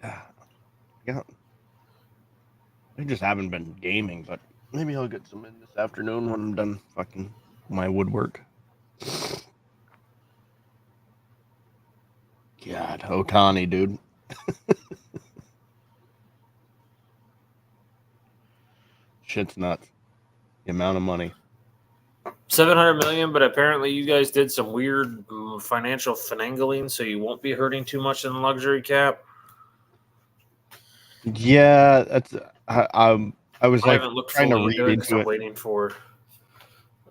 Yeah. I just haven't been gaming, but maybe I'll get some in this afternoon when I'm done fucking my woodwork. God, Otani, dude. Shit's nuts. The amount of money. 700 million, but apparently you guys did some weird financial finagling, so you won't be hurting too much in the luxury cap. Yeah, that's. I was I like haven't looked trying to fully read into it because into I'm it. waiting for.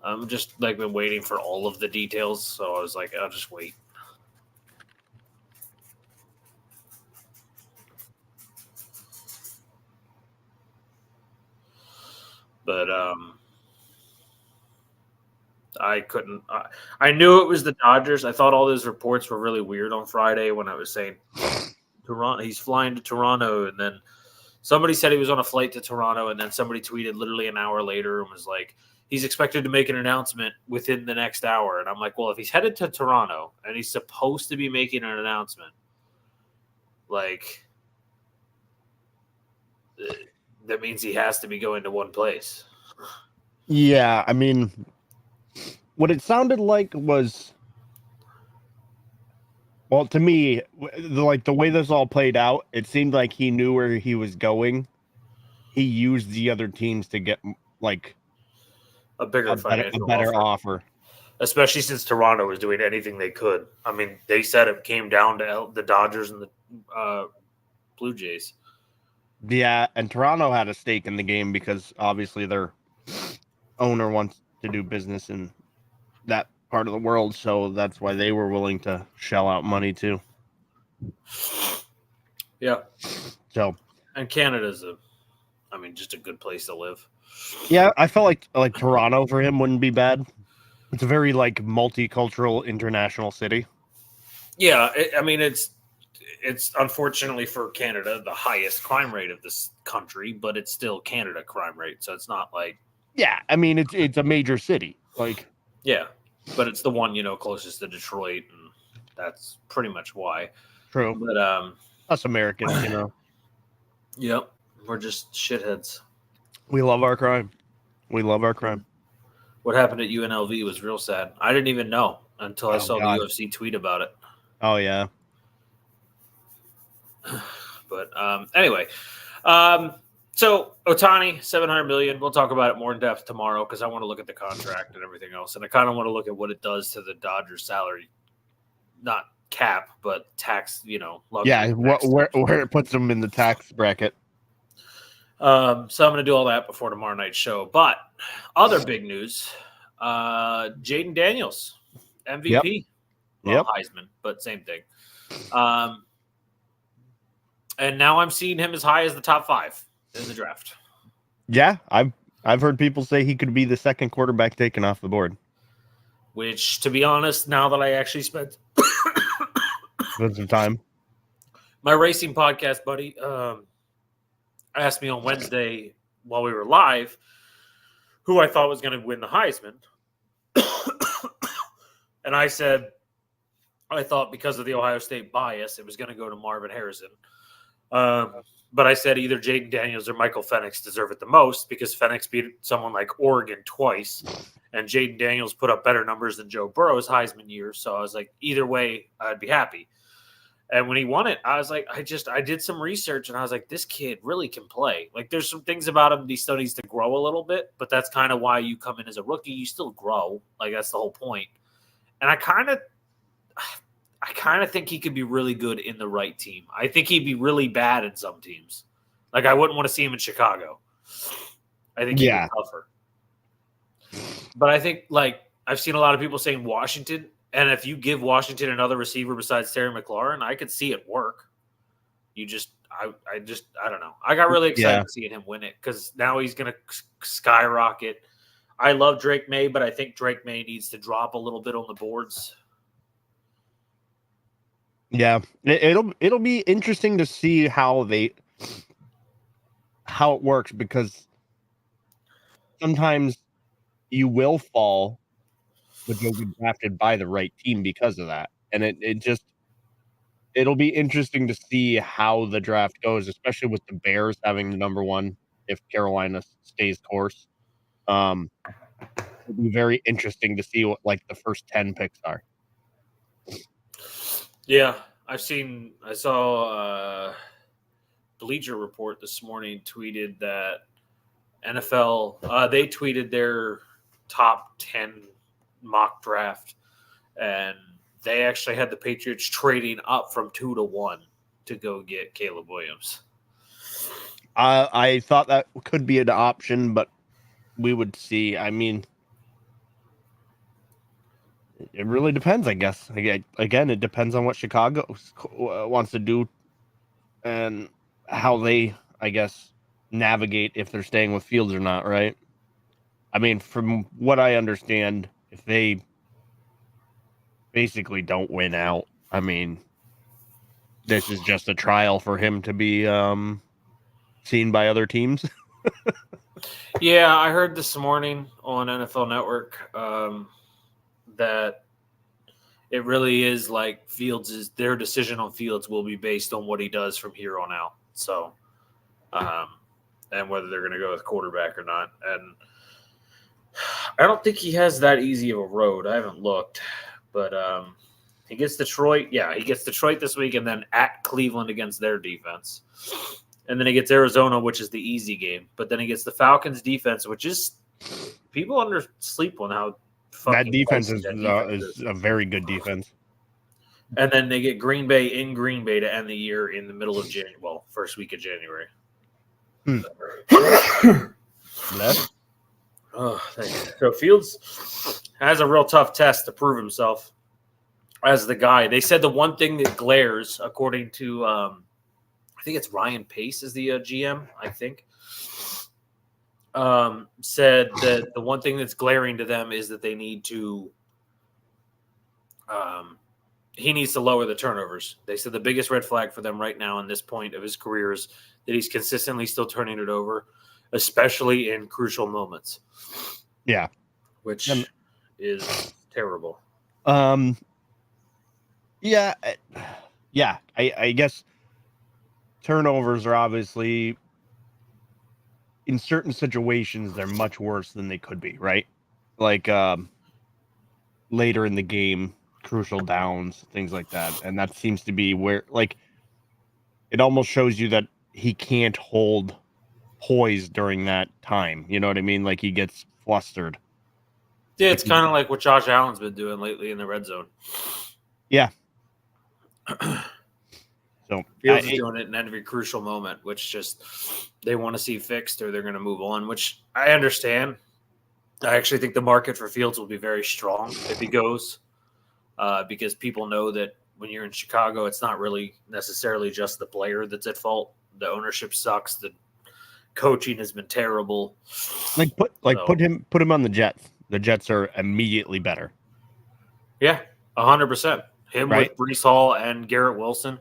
I'm just like been waiting for all of the details, so I was like, I'll just wait. But I couldn't. I knew it was the Dodgers. I thought all those reports were really weird on Friday when I was saying Toronto. He's flying to Toronto, and then somebody said he was on a flight to Toronto, and then somebody tweeted literally an hour later and was like, he's expected to make an announcement within the next hour. And I'm like, well, if he's headed to Toronto and he's supposed to be making an announcement, like, that means he has to be going to one place. Yeah, I mean, what it sounded like was, well, to me, like the way this all played out, it seemed like he knew where he was going. He used the other teams to get like a better offer. Especially since Toronto was doing anything they could. I mean, they said it came down to the Dodgers and the Blue Jays. Yeah, and Toronto had a stake in the game because obviously their owner wants to do business in that part of the world, so that's why they were willing to shell out money too. Yeah. So, and Canada's just a good place to live. Yeah, I felt like Toronto for him wouldn't be bad. It's a very like multicultural international city. Yeah, it's unfortunately for Canada the highest crime rate of this country, but it's still Canada crime rate, so it's not like. Yeah, I mean it's a major city, like. Yeah, but it's the one closest to Detroit, and that's pretty much why. True, but us Americans, Yep, we're just shitheads. We love our crime. We love our crime. What happened at UNLV was real sad. I didn't even know until I saw the UFC tweet about it. Oh, yeah. But anyway, so Otani, $700 million. We'll talk about it more in depth tomorrow because I want to look at the contract and everything else. And I kind of want to look at what it does to the Dodgers salary, not cap, but tax, Yeah, where it puts them in the tax bracket. So I'm going to do all that before tomorrow night's show. But other big news, Jaden Daniels, MVP. Yep. Heisman, but same thing. And now I'm seeing him as high as the top 5 in the draft. Yeah, I've heard people say he could be the second quarterback taken off the board. Which, to be honest, now that I actually spent some time, my racing podcast buddy asked me on Wednesday while we were live who I thought was going to win the Heisman. And I said I thought because of the Ohio State bias, it was going to go to Marvin Harrison. But I said either Jaden Daniels or Michael Penix deserve it the most because Penix beat someone like Oregon twice, and Jaden Daniels put up better numbers than Joe Burrow's Heisman year. So I was like, either way, I'd be happy. And when he won it, I was like, I did some research, and I was like, this kid really can play. Like, there's some things about him he still needs to grow a little bit, but that's kind of why you come in as a rookie. You still grow. Like, that's the whole point. And I kind of think he could be really good in the right team. I think he'd be really bad in some teams. Like, I wouldn't want to see him in Chicago. I think he'd be tougher. But I think, like, I've seen a lot of people saying Washington, and if you give Washington another receiver besides Terry McLaurin, I could see it work. I don't know. I got really excited seeing him win it because now he's going to skyrocket. I love Drake May, but I think Drake May needs to drop a little bit on the boards. Yeah, it'll be interesting to see how it works because sometimes you will fall, but you'll be drafted by the right team because of that, and it'll be interesting to see how the draft goes, especially with the Bears having the number one if Carolina stays course. It'll be very interesting to see what like the first 10 picks are. Yeah, I saw Bleacher Report this morning tweeted that NFL they tweeted their top 10 mock draft, and they actually had the Patriots trading up from 2 to 1 to go get Caleb Williams. I thought that could be an option, but we would see. I mean, it really depends, I guess. Again, it depends on what Chicago wants to do and how they, I guess, navigate if they're staying with Fields or not, right? I mean, from what I understand, if they basically don't win out, I mean, this is just a trial for him to be seen by other teams. Yeah, I heard this morning on NFL Network that it really is like their decision on Fields will be based on what he does from here on out. So, and whether they're going to go with quarterback or not. And I don't think he has that easy of a road. I haven't looked, but he gets Detroit. Yeah, he gets Detroit this week, and then at Cleveland against their defense. And then he gets Arizona, which is the easy game. But then he gets the Falcons defense, which is people undersleep on how that defense is a very good defense. And then they get Green Bay in Green Bay to end the year in the middle of January. Well, first week of January. Left. Oh, thanks. So Fields has a real tough test to prove himself as the guy. They said the one thing that glares, according to I think it's Ryan Pace is the GM, I think, said that the one thing that's glaring to them is that they need to he needs to lower the turnovers. They said the biggest red flag for them right now in this point of his career is that he's consistently still turning it over, especially in crucial moments. Yeah. Which is terrible. Yeah. I guess turnovers are obviously in certain situations they're much worse than they could be, right? Like later in the game, crucial downs, things like that. And that seems to be where like it almost shows you that he can't hold poise during that time. You know what I mean? Like he gets flustered. Yeah, it's kind of like what Josh Allen's been doing lately in the red zone. Yeah. So Fields is doing it in every crucial moment, which just they want to see fixed or they're going to move on, which I understand. I actually think the market for Fields will be very strong if he goes because people know that when you're in Chicago, it's not really necessarily just the player that's at fault. The ownership sucks. The coaching has been terrible. Put him on the Jets. The Jets are immediately better. Yeah, 100%. Him right? With Breece Hall and Garrett Wilson.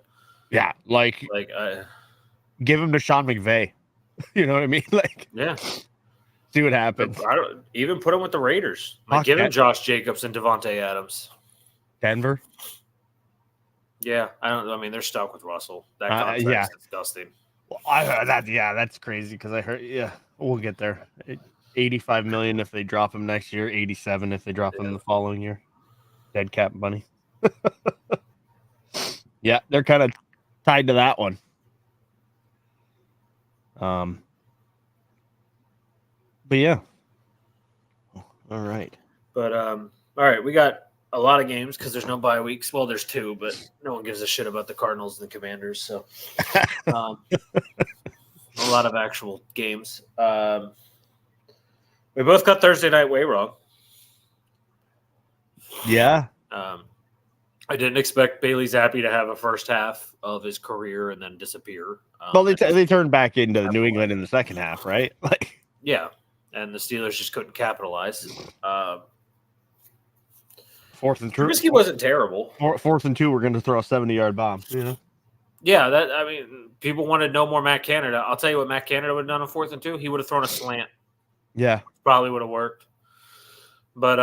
Yeah, give him to Sean McVay. You know what I mean? Like, yeah, see what happens. I don't even put him with the Raiders. Give him Josh Jacobs and Devontae Adams. Denver. Yeah, I mean, they're stuck with Russell. That contract's disgusting. Well, I heard that. Yeah, that's crazy because I heard. Yeah, we'll get there. $85 million if they drop him next year. 87 if they drop him the following year. Dead cap money. Yeah, they're kind of tied to that one. But yeah. All right. But all right, we got a lot of games because there's no bye weeks. Well, there's 2, but no one gives a shit about the Cardinals and the Commanders. So a lot of actual games. We both got Thursday night way wrong. Yeah. I didn't expect Bailey Zappi to have a first half of his career and then disappear. Well, they turned back into New England in the second half, right? Like, yeah, and the Steelers just couldn't capitalize. 4th and 2. Trubisky wasn't terrible. 4th and 2, we're going to throw a 70-yard bomb. You know? Yeah, people wanted no more Matt Canada. I'll tell you what Matt Canada would have done on 4th and 2. He would have thrown a slant. Yeah, probably would have worked. But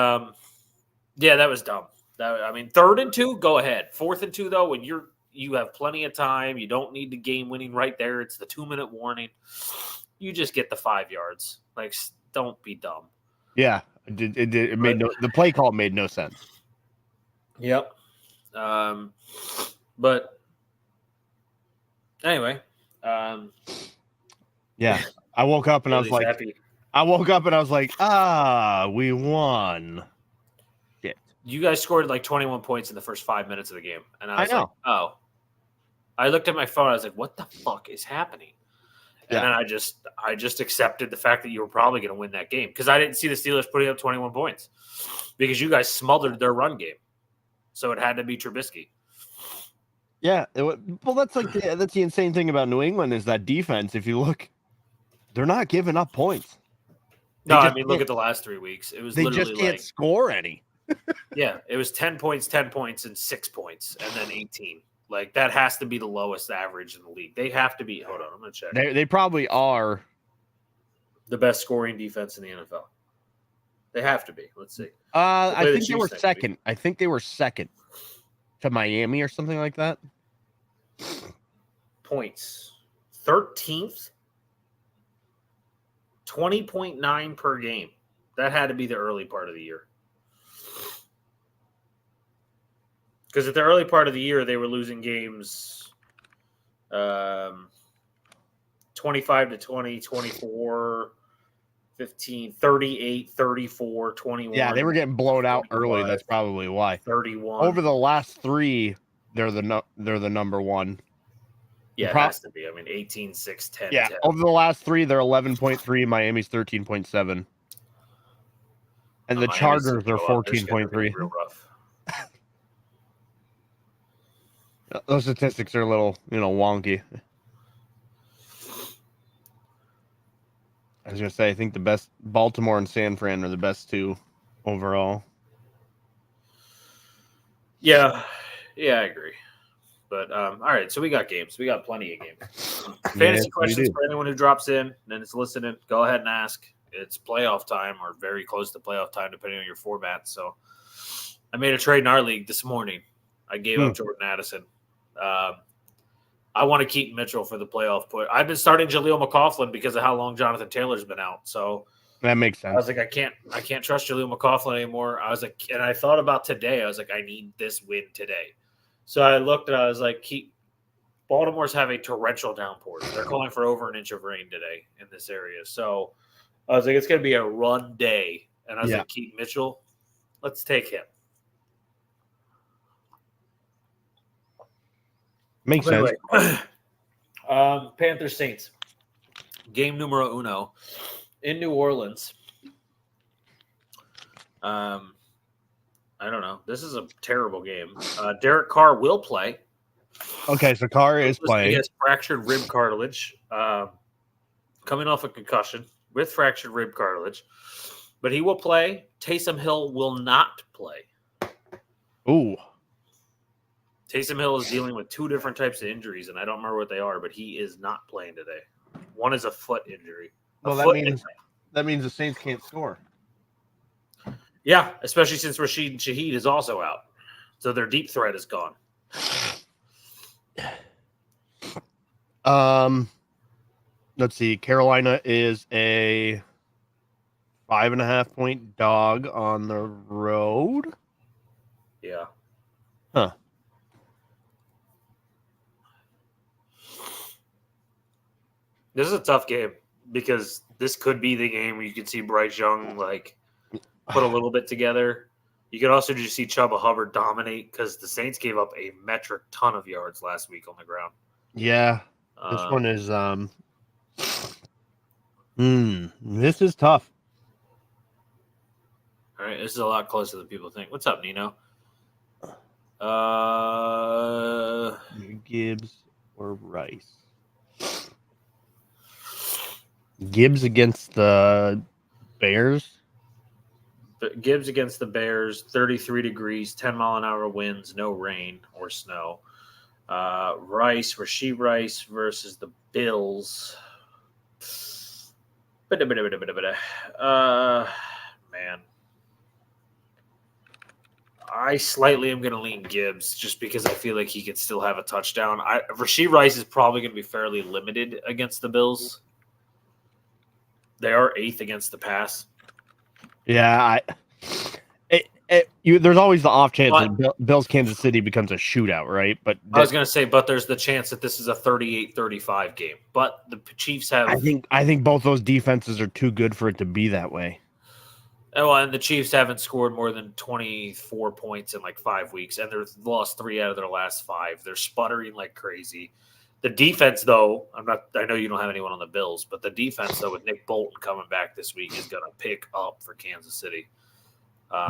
yeah, that was dumb. I mean, 3rd and 2, go ahead. 4th and 2, though, when you have plenty of time, you don't need the game winning right there. It's the 2-minute warning. You just get the 5 yards. Like, don't be dumb. Yeah, it made the play call made no sense. Yep. But anyway, yeah, I woke up and I was like, happy. we won. Shit. You guys scored like 21 points in the first 5 minutes of the game, and I was know. like, oh. I looked at my phone. I was like, what the fuck is happening? And then I just accepted the fact that you were probably going to win that game because I didn't see the Steelers putting up 21 points because you guys smothered their run game. So it had to be Trubisky. Yeah, well, that's the insane thing about New England is that defense. If you look, they're not giving up points. No, I mean, look at the last 3 weeks. It was they literally just can't score any. Yeah, it was 10 points, 10 points, and 6 points, and then 18. Like, that has to be the lowest average in the league. They have to be. Hold on, I'm going to check. They probably are the best scoring defense in the NFL. They have to be. Let's see. I think they were second. I think they were second to Miami or something like that. Points. 13th. 20.9 per game. That had to be the early part of the year. Because at the early part of the year, they were losing games 25 to 20, 24, 15, 38, 34, 21. Yeah, they were getting blown out early. That's probably why. 31. Over the last 3, they're the number one. Yeah, it has to be. I mean, 18, 6, 10. Yeah, 10. over the last 3, they're 11.3. Miami's 13.7. And the Chargers are 14.3. Real rough. Those statistics are a little, wonky. I was going to say, I think the best Baltimore and San Fran are the best 2 overall. Yeah, I agree. But all right, so we got games. We got plenty of games. Fantasy questions for anyone who drops in and is listening. Go ahead and ask. It's playoff time or very close to playoff time, depending on your format. So I made a trade in our league this morning. I gave up Jordan Addison. I want to keep Mitchell for the playoff put. I've been starting Jaleel McLaughlin because of how long Jonathan Taylor's been out. So that makes sense. I was like, I can't trust Jaleel McLaughlin anymore. I was like, and I thought about today. I was like, I need this win today. So I looked and I was like, Baltimore's having torrential downpours. They're calling for over an inch of rain today in this area. So I was like, it's going to be a run day. And I was like, keep Mitchell. Let's take him. Makes sense. Panthers Saints. Game numero uno in New Orleans. I don't know. This is a terrible game. Derek Carr will play. Okay, so Carr is playing. He has fractured rib cartilage, coming off a concussion with fractured rib cartilage. But he will play. Taysom Hill will not play. Ooh. Taysom Hill is dealing with 2 different types of injuries, and I don't remember what they are, but he is not playing today. One is a foot injury. Well, that means the Saints can't score. Yeah, especially since Rashid Shaheed is also out. So their deep threat is gone. Let's see. Carolina is a 5.5-point dog on the road. Yeah. Huh. This is a tough game because this could be the game where you could see Bryce Young put a little bit together. You could also just see Chuba Hubbard dominate because the Saints gave up a metric ton of yards last week on the ground. Yeah. This one is this is tough. All right, this is a lot closer than people think. What's up, Nino? Gibbs or Rice? Gibbs against the Bears. Gibbs against the Bears, 33 degrees, 10-mile-an-hour winds, no rain or snow. Rasheed Rice versus the Bills. Man. I slightly am going to lean Gibbs just because I feel like he could still have a touchdown. Rashee Rice is probably going to be fairly limited against the Bills. They are 8th against the pass. Yeah, there's always the off chance that Bills Kansas City becomes a shootout, right? But I was going to say, but there's the chance that this is a 38-35 game. But the Chiefs have. I think both those defenses are too good for it to be that way. Oh, and the Chiefs haven't scored more than 24 points in like 5 weeks, and they've lost 3 out of their last 5. They're sputtering like crazy. The defense, though, I know you don't have anyone on the Bills, but the defense, though, with Nick Bolton coming back this week, is going to pick up for Kansas City.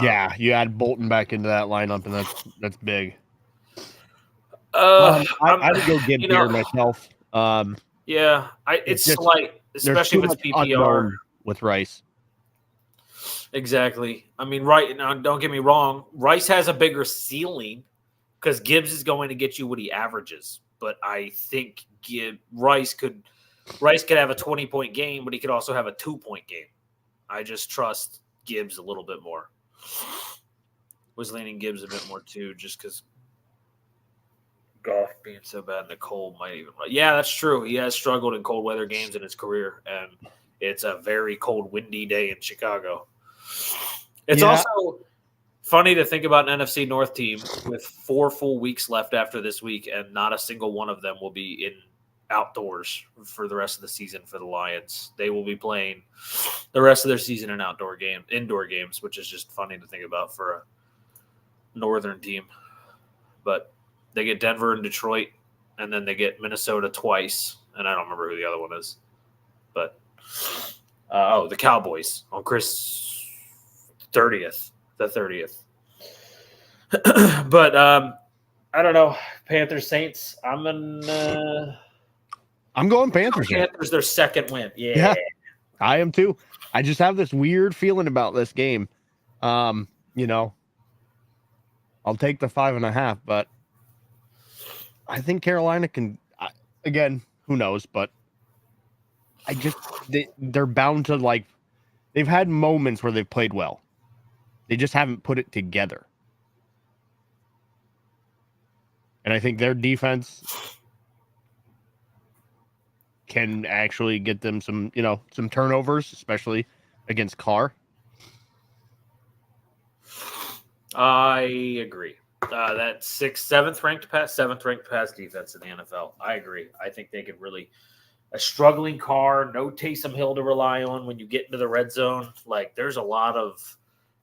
Yeah, you add Bolton back into that lineup, and that's big. I would go get here myself. Yeah, it's slight, especially with PPR with Rice. Exactly. I mean, right now, don't get me wrong. Rice has a bigger ceiling because Gibbs is going to get you what he averages. But I think Rice could have a 20-point game, but he could also have a 2-point game. I just trust Gibbs a little bit more. Was leaning Gibbs a bit more too, just because Goff being so bad in the cold might even. Yeah, that's true. He has struggled in cold weather games in his career, and it's a very cold, windy day in Chicago. It's also funny to think about an NFC North team with 4 full weeks left after this week, and not a single one of them will be in outdoors for the rest of the season for the Lions. They will be playing the rest of their season in indoor games, which is just funny to think about for a northern team. But they get Denver and Detroit, and then they get Minnesota twice, and I don't remember who the other one is. But the Cowboys on the 30th. But I don't know. Panthers Saints. I'm going Panthers. Panthers their second win. Yeah, I am too. I just have this weird feeling about this game. I'll take the 5.5, but I think Carolina can. Again, who knows? But they're bound to they've had moments where they've played well. They just haven't put it together. And I think their defense can actually get them some turnovers, especially against Carr. I agree. That seventh ranked pass defense in the NFL. I agree. I think they could really a struggling Carr, no Taysom Hill to rely on when you get into the red zone. There's a lot of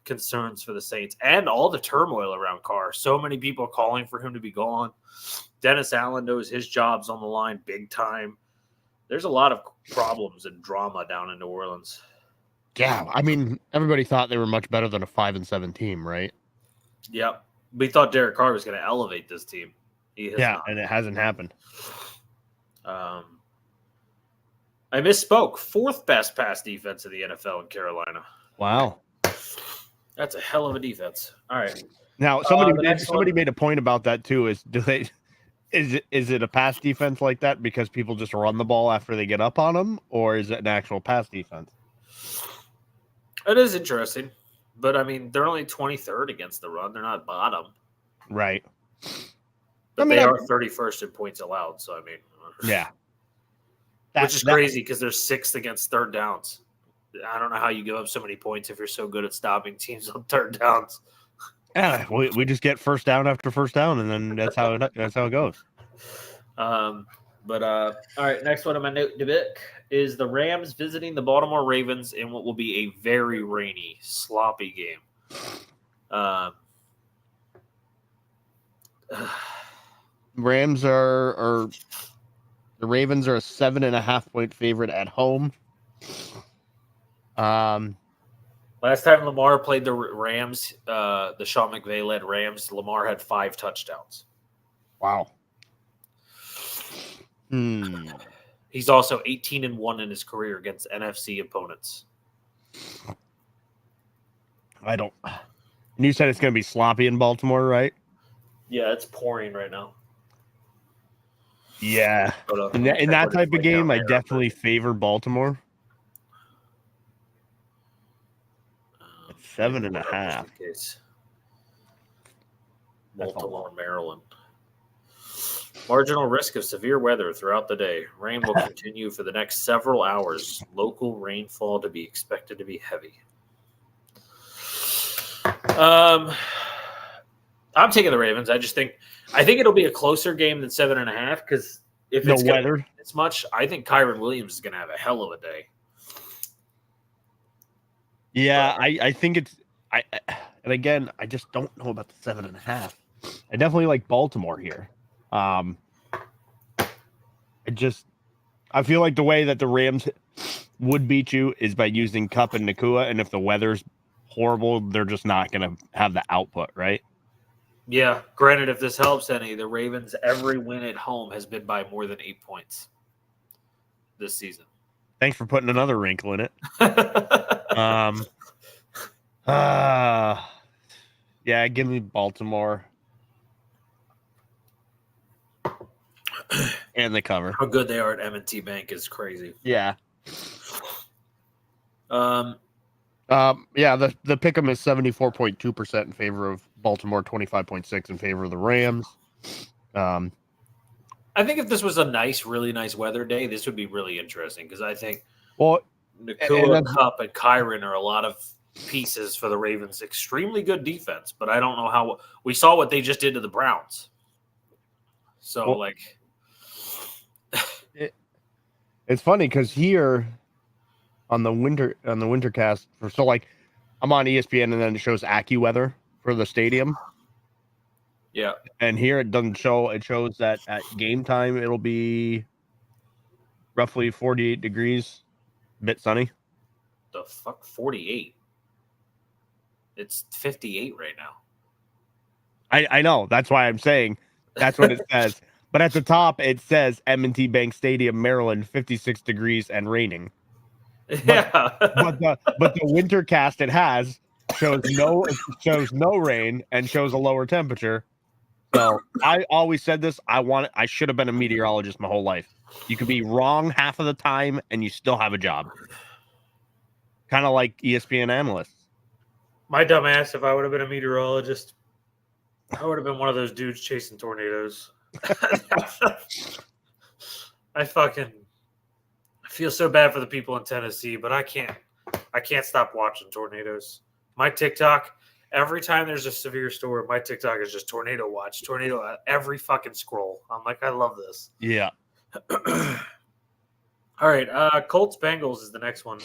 concerns for the Saints and all the turmoil around Carr. So many people calling for him to be gone. Dennis Allen knows his job's on the line big time. There's a lot of problems and drama down in New Orleans. Yeah, I mean, everybody thought they were much better than a 5-7 team, right? Yep. We thought Derek Carr was going to elevate this team. Not. And it hasn't happened. I misspoke. 4th best pass defense in the NFL in Carolina. Wow. That's a hell of a defense. All right. Now, somebody made a point about that too. Is it a pass defense like that because people just run the ball after they get up on them, or is it an actual pass defense? It is interesting, but I mean, they're only 23rd against the run. They're not bottom, right? But they are 31st in points allowed. So I mean, yeah, which is crazy because they're 6th against third downs. I don't know how you give up so many points if you're so good at stopping teams on third downs. Yeah, we just get first down after first down, and then that's how it goes. All right. Next one on my note to pick is the Rams visiting the Baltimore Ravens in what will be a very rainy, sloppy game. Rams the Ravens are a 7.5-point favorite at home. Last time Lamar played the Rams, the Sean McVay-led Rams, Lamar had 5 touchdowns. Wow. He's also 18-1 in his career against NFC opponents. And you said it's going to be sloppy in Baltimore, right? Yeah, it's pouring right now. Yeah. In that type of game, I definitely favor Baltimore. 7.5. Baltimore, Maryland. Marginal risk of severe weather throughout the day. Rain will continue for the next several hours. Local rainfall to be expected to be heavy. I'm taking the Ravens. I think it'll be a closer game than 7.5 because if No it's gonna weather. rain this much, I think Kyron Williams is going to have a hell of a day. Yeah, I think it's and again, I just don't know about the 7.5. I definitely like Baltimore here. I feel like the way that the Rams would beat you is by using Kupp and Nakua, and if the weather's horrible, they're just not going to have the output, right? Yeah, granted, if this helps any, the Ravens' every win at home has been by more than 8 points this season. Thanks for putting another wrinkle in it. Yeah, give me Baltimore and the cover. How good they are at M&T Bank is crazy. Yeah. Um, Yeah, the pick'em is 74.2% in favor of Baltimore, 25.6 in favor of the Rams. I think if this was a really nice weather day, this would be really interesting because I think Nakua, Kupp, and Kyron are a lot of pieces for the Ravens' extremely good defense, but I don't know how we saw what they just did to the Browns. So, it's funny because here on the Wintercast I'm on ESPN and then it shows AccuWeather for the stadium. Yeah, and here it doesn't show. It shows that at game time it'll be roughly 48 degrees, a bit sunny. The fuck, 48. It's 58 right now. I know. That's why I'm saying that's what it says. But at the top, it says M&T Bank Stadium, Maryland, 56 degrees and raining. Yeah. but the Wintercast it has shows no rain and shows a lower temperature. So I always said this. I should have been a meteorologist my whole life. You could be wrong half of the time and you still have a job. Kind of like ESPN analysts. My dumb ass, if I would have been a meteorologist, I would have been one of those dudes chasing tornadoes. I feel so bad for the people in Tennessee, but I can't stop watching tornadoes. My TikTok, every time there's a severe storm, my TikTok is just tornado watch, tornado every fucking scroll. I'm like, I love this. Yeah. All right, Colts Bengals is the next one.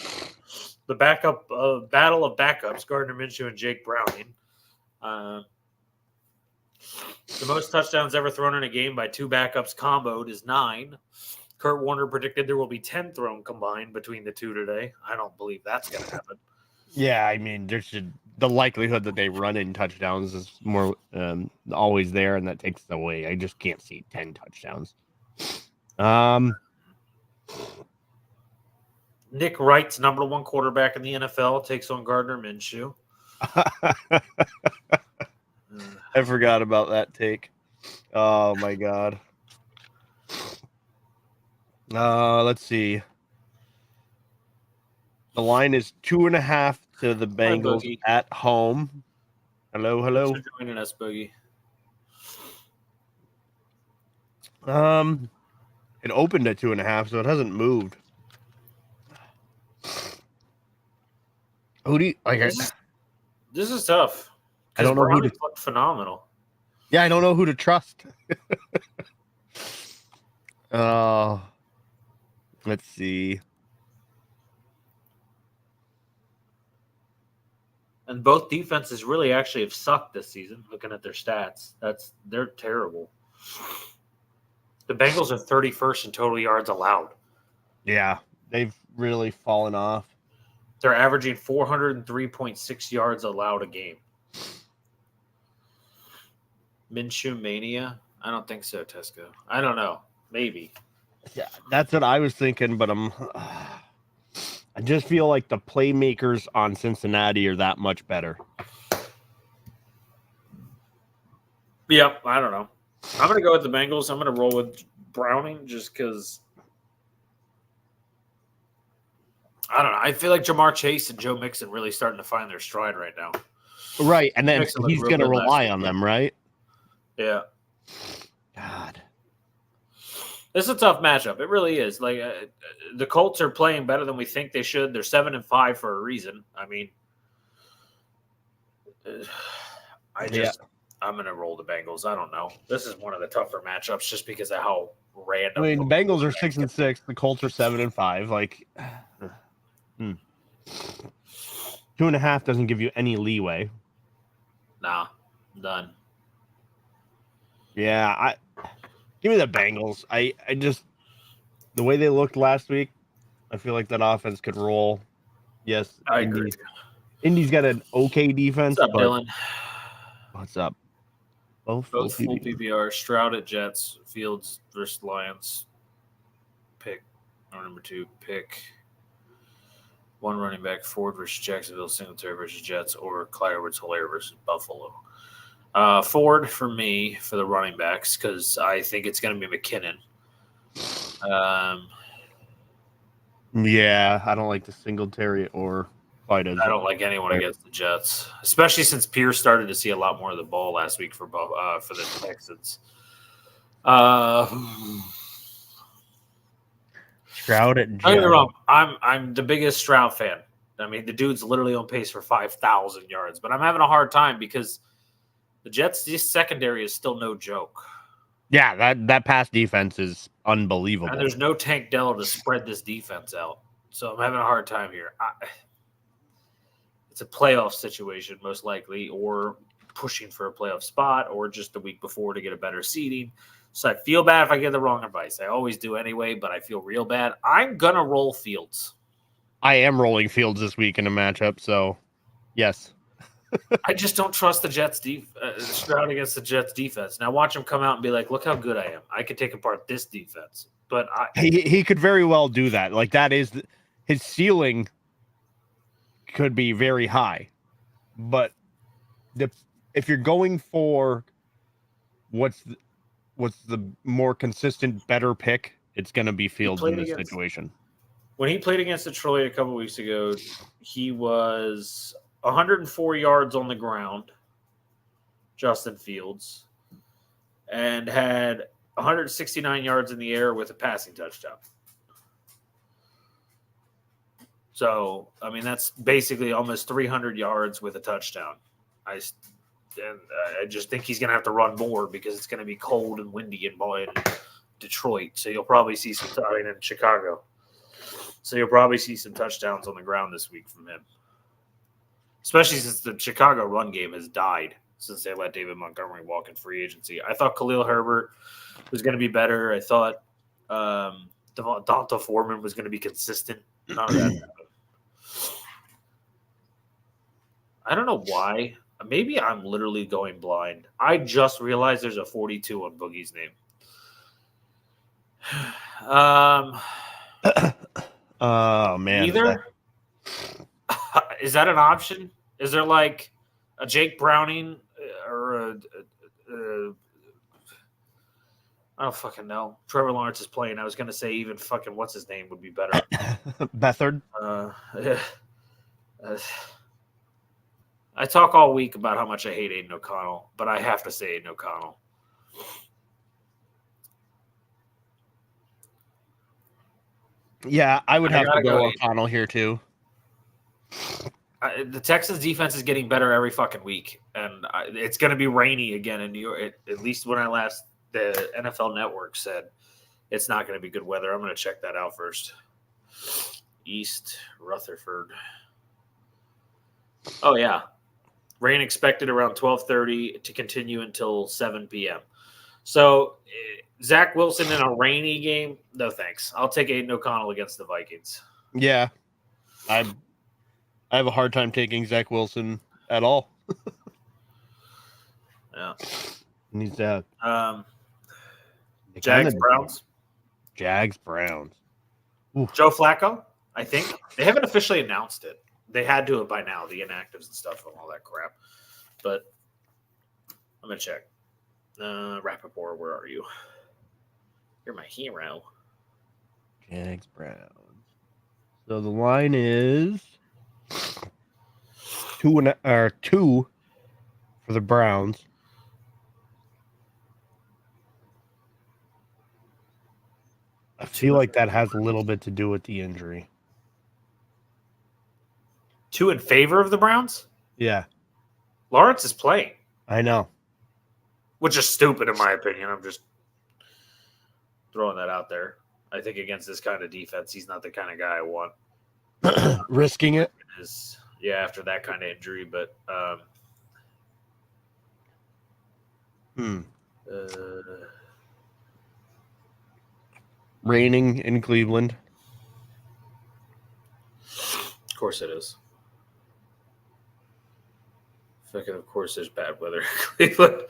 The backup battle of backups: Gardner Minshew and Jake Browning. The most touchdowns ever thrown in a game by two backups comboed is 9. Kurt Warner predicted there will be 10 thrown combined between the two today. I don't believe that's going to happen. Yeah, I mean, the likelihood that they run in touchdowns is more always there, and that takes it away. I just can't see 10 touchdowns. Nick Wright's number 1 quarterback in the NFL takes on Gardner Minshew. I forgot about that take. Oh my god. Let's see. The line is 2.5 to the Bengals at home. Hello. Thanks for joining us, Boogie. It opened at 2.5, so it hasn't moved. Who do you like? This is tough. I don't know who to look phenomenal. Yeah, I don't know who to trust. Let's see. And both defenses really actually have sucked this season. Looking at their stats, they're terrible. The Bengals are 31st in total yards allowed. Yeah, they've really fallen off. They're averaging 403.6 yards allowed a game. Minshew mania? I don't think so, Tesco. I don't know. Maybe. Yeah, that's what I was thinking, but I just feel like the playmakers on Cincinnati are that much better. Yeah, I don't know. I'm going to go with the Bengals. I'm going to roll with Browning just because I don't know. I feel like Jamar Chase and Joe Mixon really starting to find their stride right now. Right, and then Mixon he's going to rely on them, right? Yeah. God. This is a tough matchup. It really is. Like the Colts are playing better than we think they should. They're 7-5 for a reason. I mean, I'm gonna roll the Bengals. I don't know. This is one of the tougher matchups just because of how I random. mean, the Bengals are 6-6. The Colts are 7-5. Like, 2.5 doesn't give you any leeway. Nah, none. Yeah, give me the Bengals. I just the way they looked last week, I feel like that offense could roll. Yes, I agree. Indy's got an okay defense. What's up, but Dylan? What's up? Both full PPR. PPR. Stroud at Jets. Fields versus Lions. Pick. Or number 2. Pick. 1 running back. Ford versus Jacksonville. Singletary versus Jets. Or Clyde Edwards-Helaire versus Buffalo. Ford for me for the running backs because I think it's going to be McKinnon. Yeah, I don't like the Singletary or Clyde. I don't like anyone against the Jets, especially since Pierce started to see a lot more of the ball last week for the Texans. Stroud at Jets. Don't get me wrong, I'm the biggest Stroud fan. I mean, the dude's literally on pace for 5,000 yards, but I'm having a hard time because the Jets' secondary is still no joke. Yeah, that pass defense is unbelievable. And there's no Tank Dell to spread this defense out. So I'm having a hard time here. It's a playoff situation, most likely, or pushing for a playoff spot, or just the week before to get a better seeding. So I feel bad if I get the wrong advice. I always do anyway, but I feel real bad. I'm going to roll Fields. I am rolling Fields this week in a matchup, so yes. I just don't trust the Jets Stroud against the Jets defense. Now watch him come out and be like, look how good I am. I could take apart this defense. But he could very well do that. Like that is his ceiling could be very high. But if you're going for what's the more consistent, better pick, it's going to be Fields in this situation. When he played against Detroit a couple weeks ago, he was 104 yards on the ground, Justin Fields, and had 169 yards in the air with a passing touchdown. So, I mean, that's basically almost 300 yards with a touchdown. I just think he's going to have to run more because it's going to be cold and windy in Detroit. So you'll probably see some – in Chicago. So you'll probably see some touchdowns on the ground this week from him. Especially since the Chicago run game has died since they let David Montgomery walk in free agency. I thought Khalil Herbert was going to be better. I thought Donta Foreman was going to be consistent. None of that happened. I don't know why. Maybe I'm literally going blind. I just realized there's a 42 on Boogie's name. Oh, man. Either is that an option? Is there like a Jake Browning or I don't fucking know. Trevor Lawrence is playing. I was going to say even fucking what's his name would be better. Beathard. I talk all week about how much I hate Aiden O'Connell, but I have to say Aiden O'Connell. Yeah, I would have to go O'Connell here too. The Texans defense is getting better every fucking week, and it's going to be rainy again in New York. At least when the NFL Network said it's not going to be good weather. I'm going to check that out first. East Rutherford. Oh yeah, rain expected around 12:30 to continue until 7 p.m. So Zach Wilson in a rainy game? No thanks. I'll take Aiden O'Connell against the Vikings. Yeah, I have a hard time taking Zach Wilson at all. Yeah. He's Jags Browns. Jags Browns. Oof. Joe Flacco, I think. They haven't officially announced it. They had to have by now, the inactives and stuff and all that crap. But I'm going to check. Rappaport, where are you? You're my hero. Jags Browns. So the line is 2 for the Browns. feel like that has a little bit to do with the injury. 2 in favor of the Browns? Yeah, Lawrence is playing, I know. which is stupid in my opinion. I'm just throwing that out there. I think against this kind of defense, he's not the kind of guy I want. Risking it. After that kind of injury, but Raining in Cleveland. Of course it is. Fucking, of course there's bad weather in Cleveland.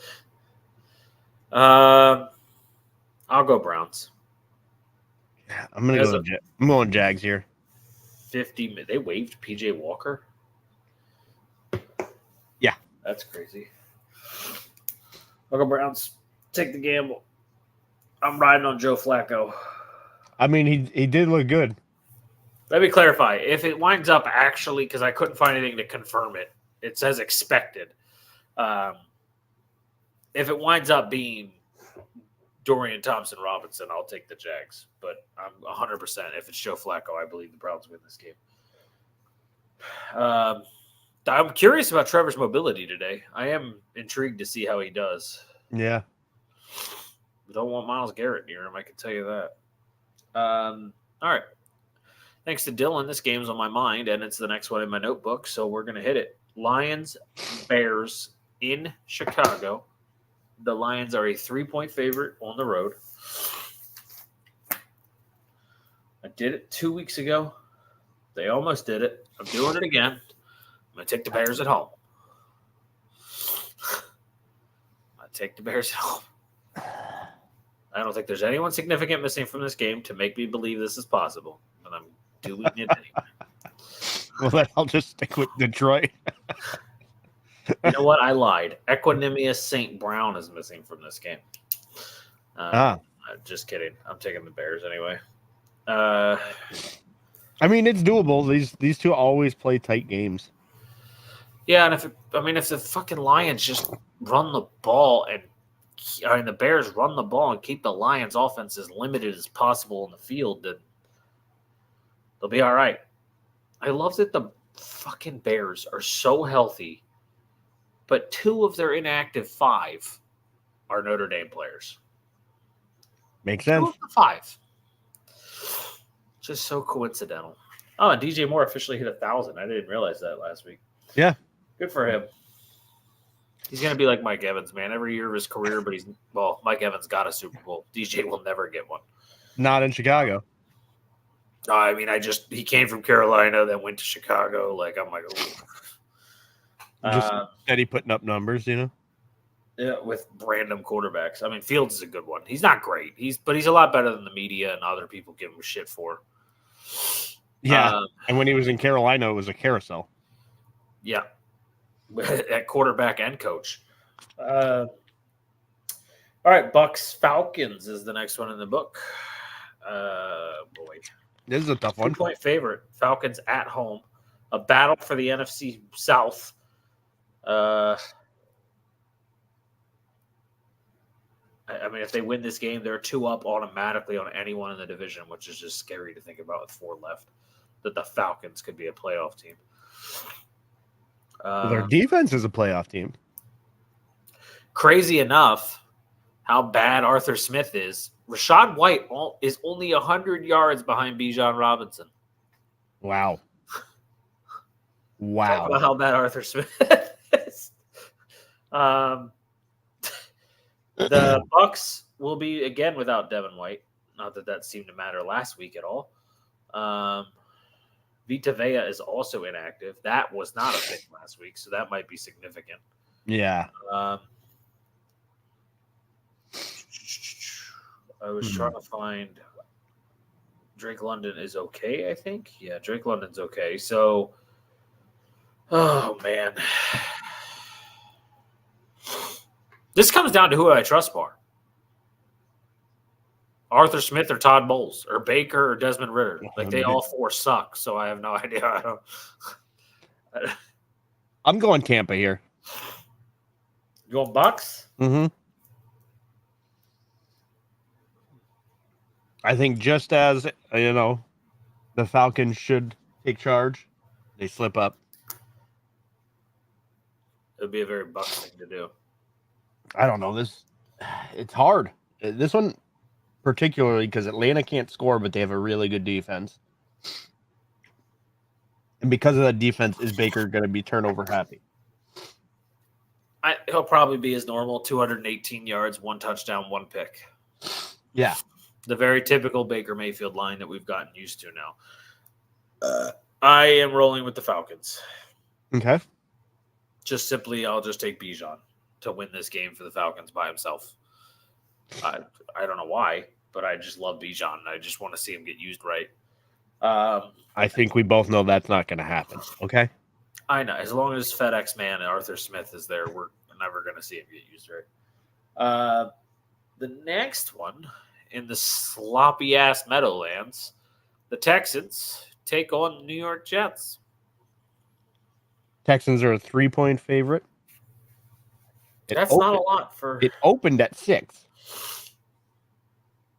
I'll go Browns. I'm going Jags here. 50. They waived PJ Walker. Yeah, that's crazy. I'll go Browns. Take the gamble. I'm riding on Joe Flacco. I mean, he did look good. Let me clarify. If it winds up actually, because I couldn't find anything to confirm it, it says expected. If it winds up being Dorian Thompson-Robinson, I'll take the Jags. But I'm 100%. If it's Joe Flacco, I believe the Browns win this game. I'm curious about Trevor's mobility today. I am intrigued to see how he does. Yeah. We don't want Myles Garrett near him, I can tell you that. All right. Thanks to Dylan, this game's on my mind, and it's the next one in my notebook, so we're going to hit it. Lions, Bears in Chicago. The Lions are a 3-point favorite on the road. I did it 2 weeks ago. They almost did it. I'm doing it again. I'm going to take the Bears at home. I take the Bears at home. I don't think there's anyone significant missing from this game to make me believe this is possible, but I'm doing it anyway. Well, then I'll just stick with Detroit. You know what? I lied. Equanimous St. Brown is missing from this game. Just kidding. I'm taking the Bears anyway. I mean, it's doable. These two always play tight games. Yeah, and if the fucking Lions just run the ball the Bears run the ball and keep the Lions' offense as limited as possible in the field, then they'll be all right. I love that the fucking Bears are so healthy, but 2 of their inactive 5 are Notre Dame players. Makes sense. 2 of the 5. Just so coincidental. Oh, and DJ Moore officially hit 1,000. I didn't realize that last week. Yeah. Good for him. He's going to be like Mike Evans, man. Every year of his career, but Mike Evans got a Super Bowl. DJ will never get one. Not in Chicago. I mean, he came from Carolina, then went to Chicago. Like, I'm like, ooh. Just steady putting up numbers, you know? Yeah, with random quarterbacks. I mean, Fields is a good one. He's not great. But he's a lot better than the media and other people give him shit for. Yeah. And when he was in Carolina, it was a carousel. Yeah. At quarterback and coach. All right, Bucks Falcons is the next one in the book. Boy. This is a tough one. 2-point favorite. Falcons at home. A battle for the NFC South. I mean, if they win this game, they're 2 up automatically on anyone in the division, which is just scary to think about with 4 left, that the Falcons could be a playoff team. Their defense is a playoff team. Crazy enough, how bad Arthur Smith is. Rachaad White is only 100 yards behind Bijan Robinson. Wow. Talk about how bad Arthur Smith is. The Bucks will be again without Devin White. Not that seemed to matter last week at all. Vita Vea is also inactive. That was not a pick last week, so that might be significant. Yeah. I was trying to find Drake London is okay, I think. Yeah, Drake London's okay. So, oh, man. This comes down to who I trust more. Arthur Smith or Todd Bowles or Baker or Desmond Ridder. Like, they all 4 suck, so I have no idea. I'm going Tampa here. You going Bucks? Mm-hmm. I think just as the Falcons should take charge, they slip up. It would be a very Bucs thing to do. I don't know this. It's hard. This one particularly because Atlanta can't score, but they have a really good defense. And because of that defense, is Baker going to be turnover happy? He'll probably be his normal 218 yards, 1 touchdown, 1 pick. Yeah. The very typical Baker Mayfield line that we've gotten used to now. I am rolling with the Falcons. Okay. Just simply, I'll just take Bijan to win this game for the Falcons by himself. I don't know why, but I just love Bijan. I just want to see him get used right. I think we both know that's not going to happen. Okay. I know. As long as FedEx man and Arthur Smith is there, we're never going to see him get used right. The next one in the sloppy ass Meadowlands, the Texans take on the New York Jets. Texans are a 3-point favorite. That's not a lot for. It opened at 6.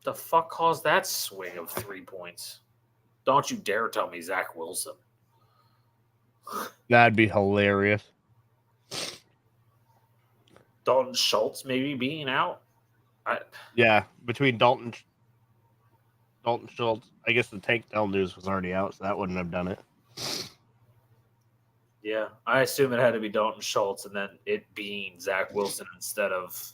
The fuck caused that swing of 3 points? Don't you dare tell me Zach Wilson. That'd be hilarious. Dalton Schultz maybe being out. Yeah, between Dalton Schultz, I guess the takedown news was already out, so that wouldn't have done it. Yeah, I assume it had to be Dalton Schultz, and then it being Zach Wilson instead of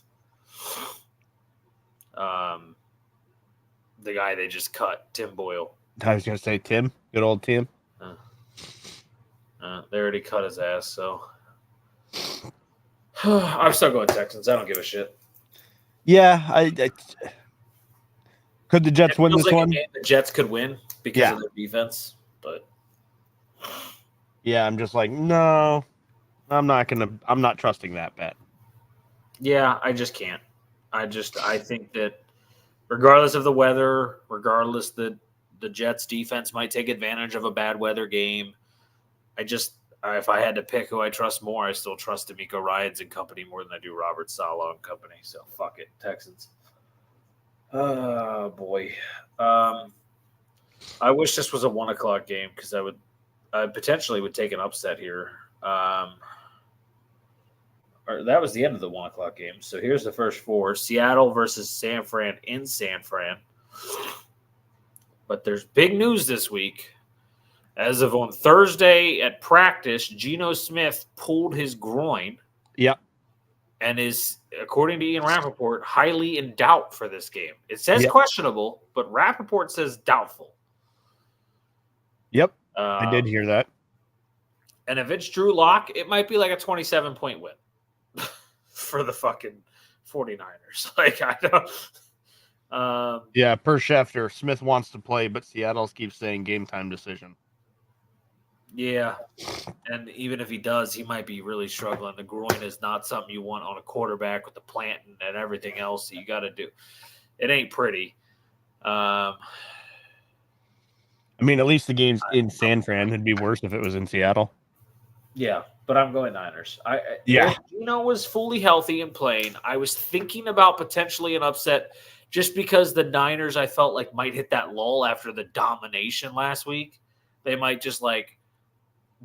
the guy they just cut, Tim Boyle. I was gonna say Tim, good old Tim. They already cut his ass, so I'm still going Texans. I don't give a shit. Yeah, I could the Jets win this one? The Jets could win because of their defense, but yeah, I'm just like, no, I'm not trusting that bet. Yeah, I just can't. I think that regardless of the weather, regardless that the Jets defense might take advantage of a bad weather game, if I had to pick who I trust more, I still trust D'Amico Ryans and company more than I do Robert Saleh and company. So fuck it, Texans. Oh boy. I wish this was a 1:00 game because I potentially would take an upset here. Or that was the end of the 1:00 game. So here's the first 4: Seattle versus San Fran in San Fran. But there's big news this week. As of on Thursday at practice, Geno Smith pulled his groin. Yep. And is, according to Ian Rappaport, highly in doubt for this game. It says questionable, but Rappaport says doubtful. Yep. I did hear that. And if it's Drew Lock, it might be like a 27-point win for the fucking 49ers. Like, I don't. Yeah, per Schefter, Smith wants to play, but Seattle keeps saying game time decision. Yeah, and even if he does, he might be really struggling. The groin is not something you want on a quarterback with the plant and everything else that you got to do. It ain't pretty. I mean, at least the game's in San Fran. It'd be worse if it was in Seattle. Yeah, but I'm going Niners. If Geno was fully healthy and playing, I was thinking about potentially an upset just because the Niners, I felt like, might hit that lull after the domination last week. They might just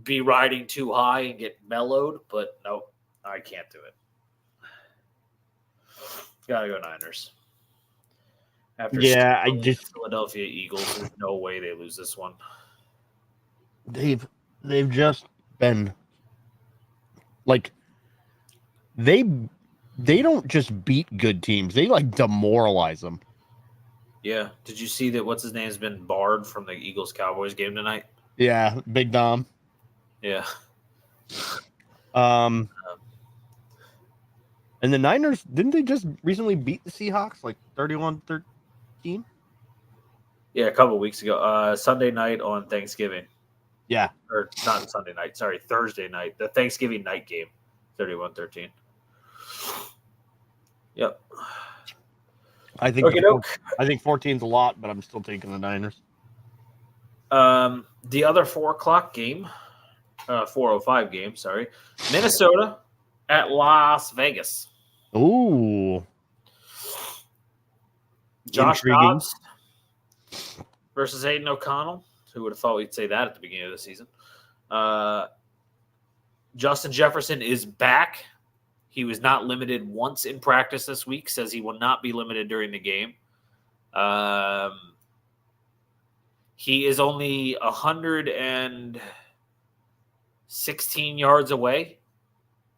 be riding too high and get mellowed, but nope, I can't do it. Gotta go Niners. After Philadelphia Eagles, there's no way they lose this one. They've just been like they don't just beat good teams; they demoralize them. Yeah. Did you see that? What's his name's been barred from the Eagles Cowboys game tonight? Yeah, Big Dom. Yeah. And the Niners, didn't they just recently beat the Seahawks 31-13? Yeah, a couple of weeks ago. Sunday night on Thanksgiving. Yeah. Or not Sunday night, sorry, Thursday night. The Thanksgiving night game, 31-13. Yep. I think 14's a lot, but I'm still taking the Niners. The other 4:00 game, 4:05 game, sorry. Minnesota at Las Vegas. Ooh. Josh Dobbs versus Aiden O'Connell. Who would have thought we'd say that at the beginning of the season? Justin Jefferson is back. He was not limited once in practice this week, says he will not be limited during the game. He is only 116 yards away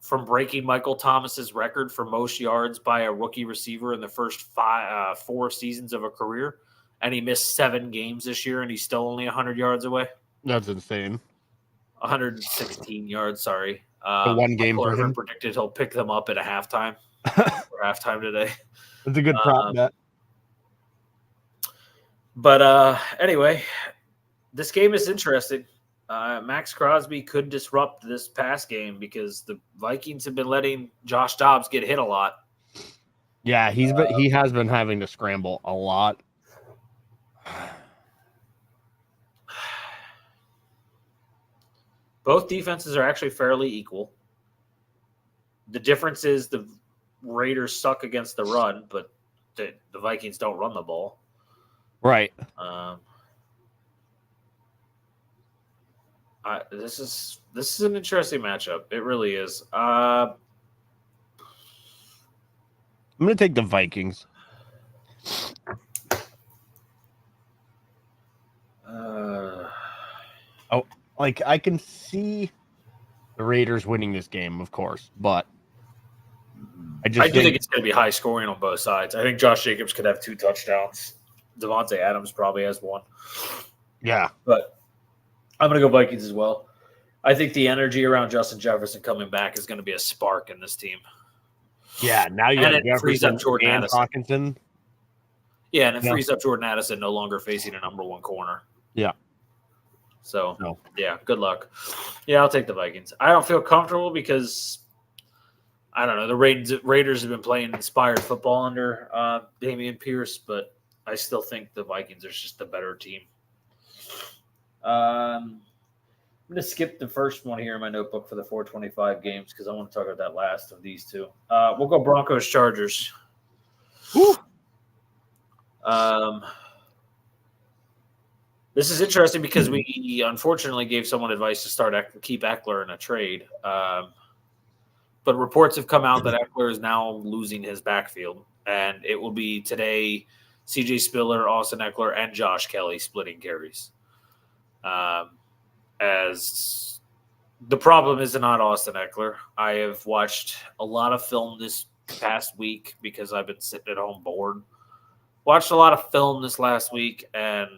from breaking Michael Thomas's record for most yards by a rookie receiver in the first 4 seasons of a career. And he missed 7 games this year, and he's still only 100 yards away. That's insane. 116 yards, sorry. The one game for him. Predicted he'll pick them up at a halftime. Or halftime today. That's a good prop bet. But anyway, this game is interesting. Max Crosby could disrupt this pass game because the Vikings have been letting Josh Dobbs get hit a lot. Yeah, he has been having to scramble a lot. Both defenses are actually fairly equal. The difference is the Raiders suck against the run, but the Vikings don't run the ball. Right. This is an interesting matchup. It really is. I'm going to take the Vikings. I can see the Raiders winning this game, of course, but I do think it's going to be high scoring on both sides. I think Josh Jacobs could have 2 touchdowns. Devontae Adams probably has 1. Yeah. But I'm going to go Vikings as well. I think the energy around Justin Jefferson coming back is going to be a spark in this team. Yeah, now you have Jefferson frees up Jordan and Addison. Hawkinson. Yeah, and it frees up Jordan Addison no longer facing a number 1 corner. Yeah. So, yeah, good luck. Yeah, I'll take the Vikings. I don't feel comfortable because, I don't know, the Raiders have been playing inspired football under Dameon Pierce, but I still think the Vikings are just the better team. I'm going to skip the first one here in my notebook for the 425 games because I want to talk about that last of these 2. We'll go Broncos-Chargers. This is interesting because we unfortunately gave someone advice to keep Eckler in a trade. But reports have come out that Eckler is now losing his backfield. And it will be today C.J. Spiller, Austin Eckler, and Josh Kelly splitting carries. As the problem is not Austin Eckler. I have watched a lot of film this past week because I've been sitting at home bored. Watched a lot of film this last week, and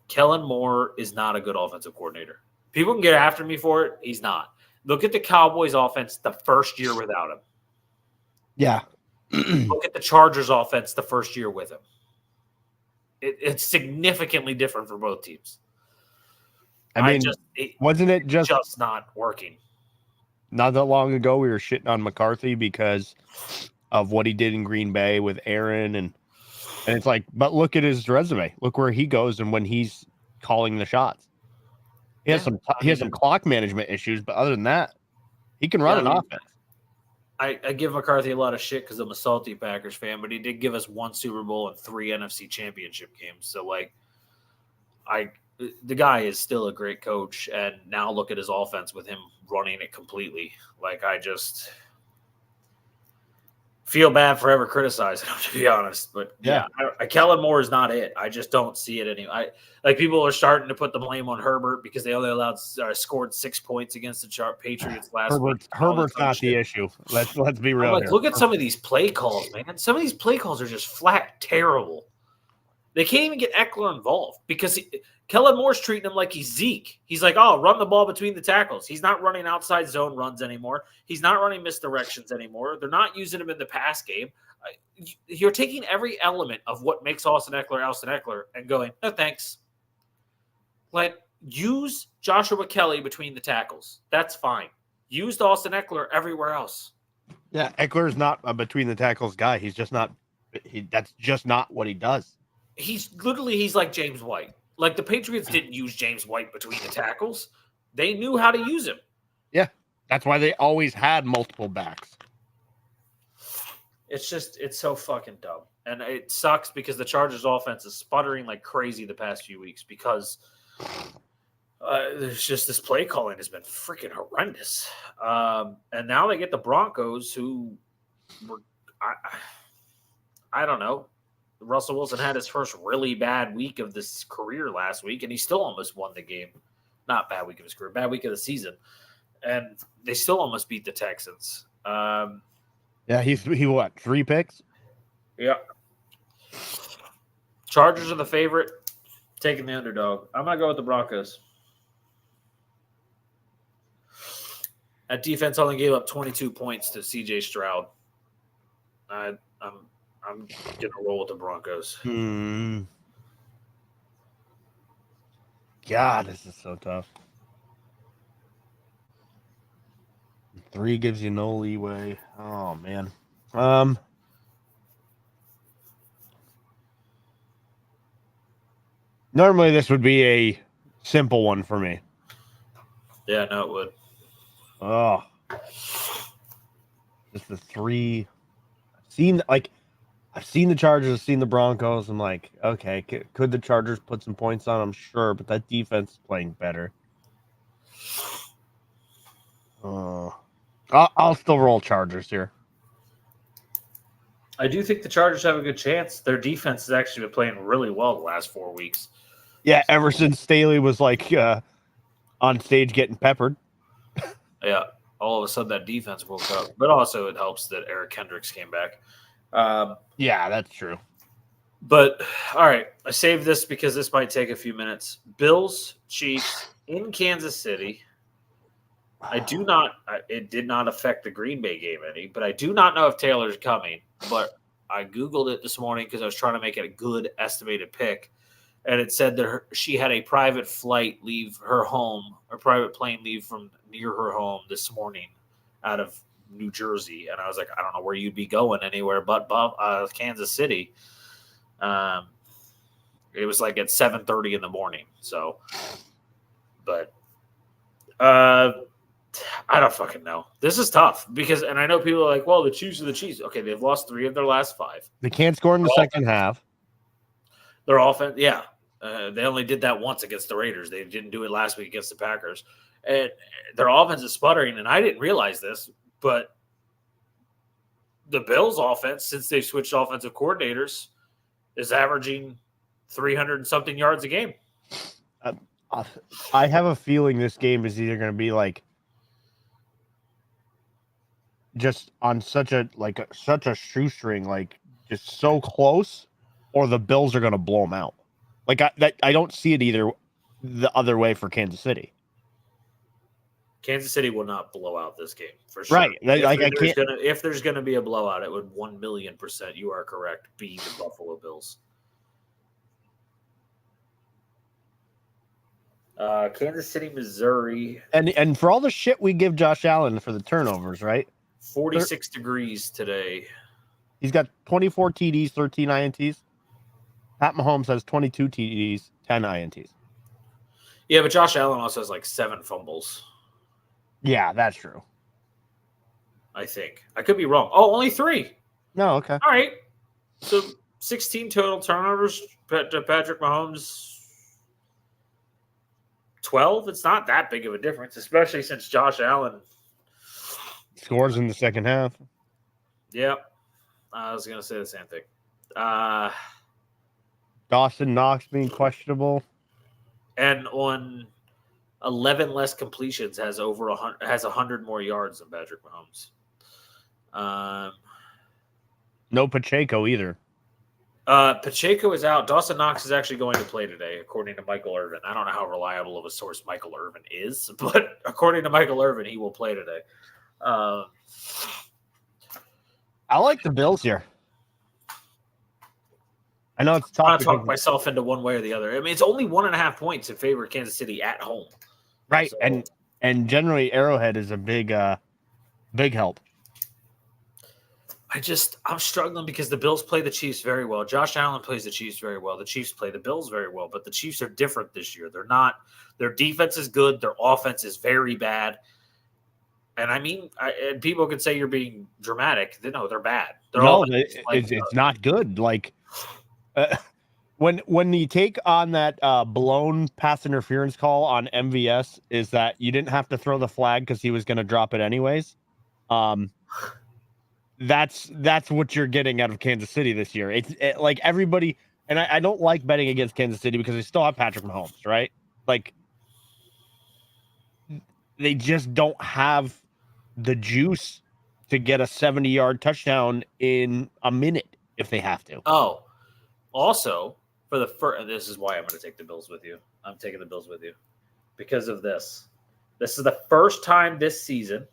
Kellen Moore is not a good offensive coordinator. People can get after me for it. He's not. Look at the Cowboys offense the first year without him. Yeah. Look at the Chargers offense the first year with him. It's significantly different for both teams. Wasn't it just not working? Not that long ago, we were shitting on McCarthy because of what he did in Green Bay with Aaron, and it's like, but look at his resume. Look where he goes, and when he's calling the shots, he has some clock management issues, but other than that, he can run an offense. I give McCarthy a lot of shit because I'm a salty Packers fan, but he did give us 1 Super Bowl and 3 NFC Championship games. So, the guy is still a great coach, and now look at his offense with him running it completely. I just feel bad for ever criticizing him, to be honest. But Kellen Moore is not it. I just don't see it anymore. People are starting to put the blame on Herbert because they only scored 6 points against the Patriots last week. Herbert's not the issue. Let's be real. Look at some of these play calls, man. Some of these play calls are just flat terrible. They can't even get Eckler involved because Kellen Moore's treating him like he's Zeke. He's like, run the ball between the tackles. He's not running outside zone runs anymore. He's not running misdirections anymore. They're not using him in the pass game. You're taking every element of what makes Austin Eckler and going, no thanks. Use Joshua Kelly between the tackles. That's fine. Use Austin Eckler everywhere else. Yeah, Eckler is not a between the tackles guy. He's just not. That's just not what he does. He's like James White. The Patriots didn't use James White between the tackles. They knew how to use him. Yeah, that's why they always had multiple backs. It's so fucking dumb. And it sucks because the Chargers offense is sputtering like crazy the past few weeks because there's just this play calling has been freaking horrendous. And now they get the Broncos who were, I don't know. Russell Wilson had his first really bad week of this career last week, and he still almost won the game. Not bad week of his career, bad week of the season. And they still almost beat the Texans. Yeah, he what, 3 picks? Yeah. Chargers are the favorite, taking the underdog. I'm going to go with the Broncos. That defense only gave up 22 points to C.J. Stroud. I'm going to roll with the Broncos. God, this is so tough. 3 gives you no leeway. Oh, man. Normally, this would be a simple one for me. Yeah, no, it would. Oh. Just the 3. I've seen the Chargers, I've seen the Broncos. I'm like, okay, could the Chargers put some points on them? Sure, but that defense is playing better. I'll still roll Chargers here. I do think the Chargers have a good chance. Their defense has actually been playing really well the last 4 weeks. Yeah, ever since Staley was like on stage getting peppered. Yeah, all of a sudden that defense woke up. But also it helps that Eric Kendricks came back. Yeah, that's true. But, all right, I saved this because this might take a few minutes. Bills, Chiefs in Kansas City. It did not affect the Green Bay game any, but I do not know if Taylor's coming. But I Googled it this morning because I was trying to make it a good estimated pick. And it said that she had a private flight leave her home, or private plane leave from near her home this morning out of New Jersey. And I was like, I don't know where you'd be going anywhere but Kansas City. It was like at 7:30 in the morning. So, but I don't fucking know. This is tough because, and I know people are like, well, the Chiefs are the Chiefs. Okay, they've lost 3 of their last 5. They can't score in the second half. Their offense, yeah. They only did that once against the Raiders. They didn't do it last week against the Packers. And their offense is sputtering, and I didn't realize this, but the Bills' offense, since they've switched offensive coordinators, is averaging 300-something yards a game. I have a feeling this game is either going to be like just on such a shoestring, like just so close, or the Bills are going to blow them out. Like I don't see it either the other way for Kansas City. Kansas City will not blow out this game for sure. Right? If there's going to be a blowout, it would 1,000,000%. You are correct. Be the Buffalo Bills. Kansas City, Missouri, and for all the shit we give Josh Allen for the turnovers, right? 46 degrees today. He's got 24 TDs, 13 INTs. Pat Mahomes has 22 TDs, 10 INTs. Yeah, but Josh Allen also has like 7 fumbles. Yeah, that's true. I think. I could be wrong. Oh, only 3. No, okay. All right. So 16 total turnovers to Patrick Mahomes. 12. It's not that big of a difference, especially since Josh Allen scores in the second half. Yeah. I was going to say the same thing. Dawson Knox being questionable. And on 11 less completions has 100 more yards than Patrick Mahomes. No Pacheco either. Pacheco is out. Dawson Knox is actually going to play today, according to Michael Irvin. I don't know how reliable of a source Michael Irvin is, but according to Michael Irvin, he will play today. I like the Bills here. I know it's tough. I'm not talking myself into one way or the other. I mean, it's only 1.5 points in favor of Kansas City at home. Right, so, and generally Arrowhead is a big help. I'm struggling because the Bills play the Chiefs very well. Josh Allen plays the Chiefs very well. The Chiefs play the Bills very well, but the Chiefs are different this year. They're not. Their defense is good. Their offense is very bad. And I mean, and people could say you're being dramatic. No, they're bad. They're all No, like, it's not good. Like when you take on that blown pass interference call on MVS, is that you didn't have to throw the flag because he was going to drop it anyways. That's what you're getting out of Kansas City this year. It's like everybody, and I don't like betting against Kansas City because they still have Patrick Mahomes, right? Like they just don't have the juice to get a 70-yard touchdown in a minute if they have to. Oh, also for the first, this is why I'm going to take the Bills with you. I'm taking the Bills with you because of this. This is the first time this season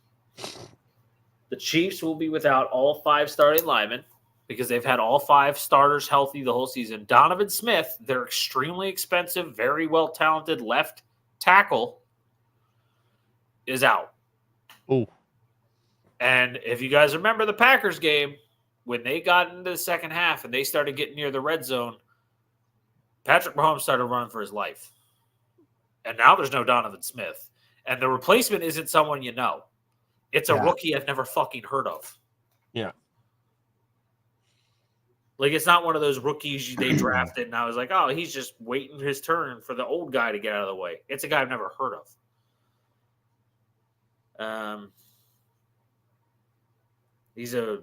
the Chiefs will be without all 5 starting linemen because they've had all 5 starters healthy the whole season. Donovan Smith, their extremely expensive, very well talented left tackle, is out. Oh. And if you guys remember the Packers game, when they got into the second half and they started getting near the red zone, Patrick Mahomes started running for his life. And now there's no Donovan Smith. And the replacement isn't someone you know. It's a rookie I've never fucking heard of. Yeah. Like, it's not one of those rookies they drafted and I was like, oh, he's just waiting his turn for the old guy to get out of the way. It's a guy I've never heard of. He's a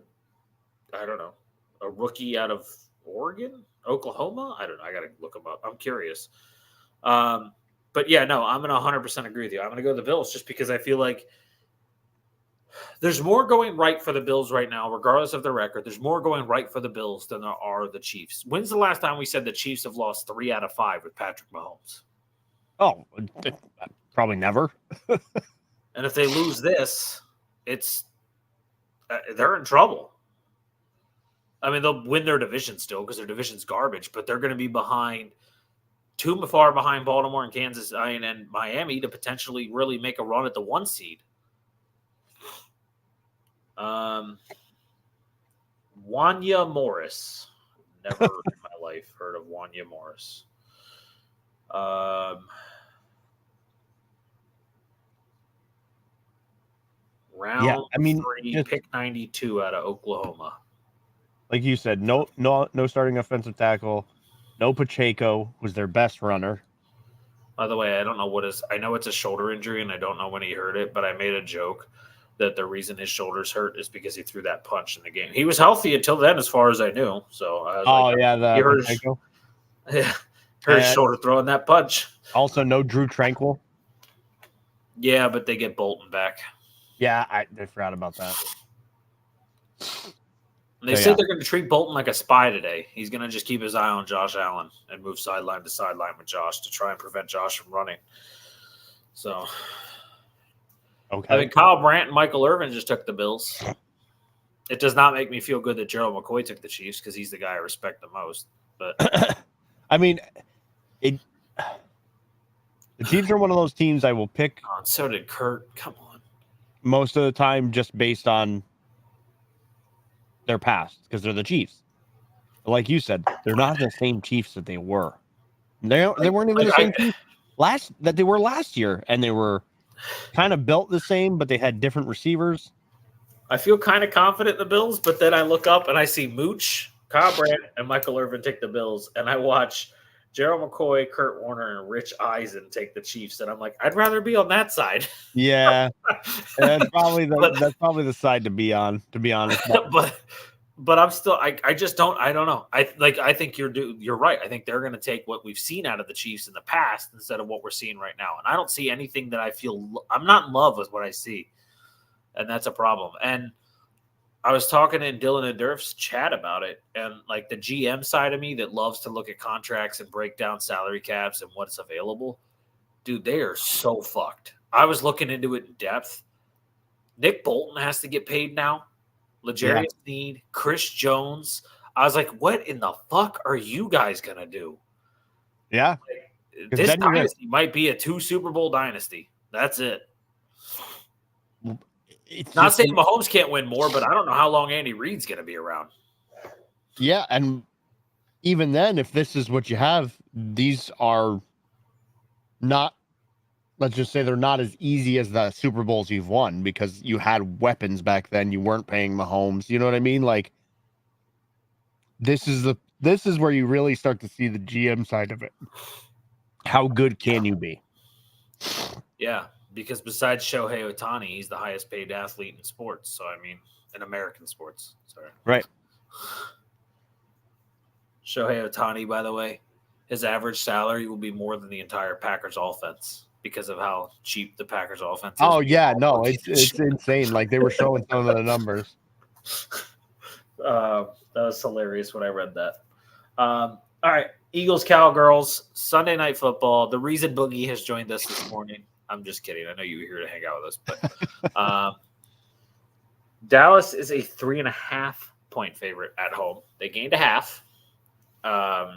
rookie out of Oregon, Oklahoma. I don't know. I got to look him up. I'm curious. But yeah, no, I'm going to 100% agree with you. I'm going to go to the Bills just because I feel like there's more going right for the Bills right now, regardless of their record. There's more going right for the Bills than there are the Chiefs. When's the last time we said the Chiefs have lost 3 out of 5 with Patrick Mahomes? Oh, probably never. And if they lose this, it's they're in trouble. I mean, they'll win their division still because their division's garbage, but they're going to be behind, too far behind Baltimore and Kansas and Miami to potentially really make a run at the 1 seed. Wanya Morris. Never in my life heard of Wanya Morris. Round 3, pick 92 out of Oklahoma. Like you said, no starting offensive tackle. No Pacheco was their best runner. By the way, I don't know I know it's a shoulder injury and I don't know when he hurt it, but I made a joke that the reason his shoulders hurt is because he threw that punch in the game. He was healthy until then, as far as I knew. So I was he hurt his shoulder throwing that punch. Also, no Drew Tranquil. Yeah, but they get Bolton back. Yeah, I forgot about that. They said they're going to treat Bolton like a spy today. He's going to just keep his eye on Josh Allen and move sideline to sideline with Josh to try and prevent Josh from running. So, okay. I mean, Kyle Brandt and Michael Irvin just took the Bills. It does not make me feel good that Gerald McCoy took the Chiefs because he's the guy I respect the most. But I mean, the Chiefs are one of those teams I will pick. Oh, and so did Kurt. Come on. Most of the time, just based on their past, because they're the Chiefs. Like you said, they're not the same Chiefs that they were. They weren't even the same Chiefs that they were last year, and they were kind of built the same, but they had different receivers. I feel kind of confident in the Bills, but then I look up and I see Mooch, Kyle Brandt, and Michael Irvin take the Bills, and I watch Gerald McCoy, Kurt Warner, and Rich Eisen take the Chiefs, and I'm like, I'd rather be on that side. Yeah, that's probably the side to be on. To be honest, but I'm still, I just don't, I don't know. I think you're right. I think they're going to take what we've seen out of the Chiefs in the past instead of what we're seeing right now, and I don't see anything that I feel. I'm not in love with what I see, and that's a problem. And I was talking in Dylan and Durf's chat about it, and like the GM side of me that loves to look at contracts and break down salary caps and what's available, dude, they are so fucked. I was looking into it in depth. Nick Bolton has to get paid now. L'Jarius Sneed, Chris Jones. I was like, what in the fuck are you guys gonna do? Yeah, like, this dynasty might be a 2 Super Bowl dynasty. That's it. It's not saying Mahomes can't win more, but I don't know how long Andy Reid's going to be around. Yeah, and even then, if this is what you have, these are not, let's just say they're not as easy as the Super Bowls you've won because you had weapons back then. You weren't paying Mahomes. You know what I mean? Like, this is where you really start to see the GM side of it. How good can you be? Yeah, because besides Shohei Ohtani, he's the highest paid athlete in sports. So, I mean, in American sports. Sorry. Right. Shohei Ohtani, by the way, his average salary will be more than the entire Packers offense because of how cheap the Packers offense is. Oh, yeah. No, it's insane. Like, they were showing some of the numbers. That was hilarious when I read that. All right. Eagles, Cowgirls, Sunday Night Football. The reason Boogie has joined us this morning, I'm just kidding. I know you were here to hang out with us, but Dallas is a 3.5 point favorite at home. They gained a half. Off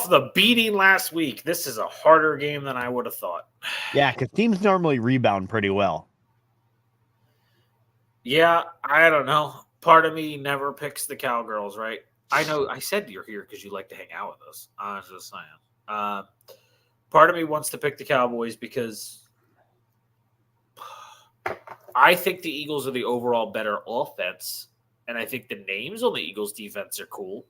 the beating last week. This is a harder game than I would have thought. Yeah, because teams normally rebound pretty well. Yeah, I don't know. Part of me never picks the Cowgirls, right? I know I said you're here because you like to hang out with us. I was just saying. Part of me wants to pick the Cowboys because I think the Eagles are the overall better offense, and I think the names on the Eagles defense are cool,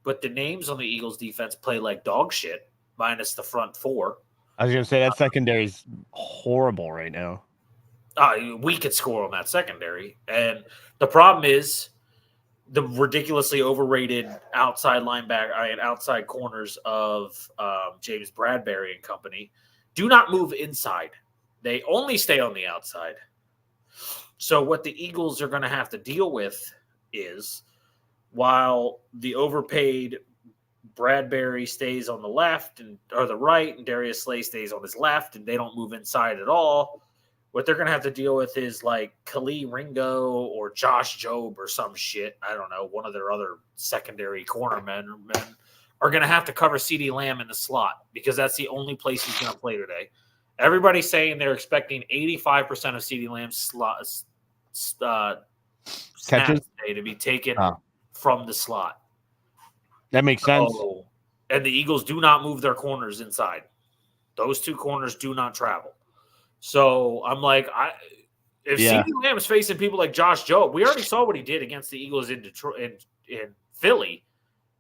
but the names on the Eagles defense play like dog shit, minus the front four. I was going to say that secondary is horrible right now. We could score on that secondary. And the problem is the ridiculously overrated outside linebacker and outside corners of James Bradbury and company do not move inside. They only stay on the outside. So what the Eagles are going to have to deal with is while the overpaid Bradbury stays on the left or the right, and Darius Slay stays on his left, and they don't move inside at all, what they're going to have to deal with is like Khalil Ringo or Josh Jobe or some shit. I don't know. One of their other secondary cornermen are going to have to cover CeeDee Lamb in the slot because that's the only place he's going to play today. Everybody's saying they're expecting 85% of CeeDee Lamb's snaps today to be taken from the slot. That makes sense. And the Eagles do not move their corners inside. Those two corners do not travel. So I'm like, if CeeDee Lamb is facing people like Josh Jobe, we already saw what he did against the Eagles in Detroit, in Philly.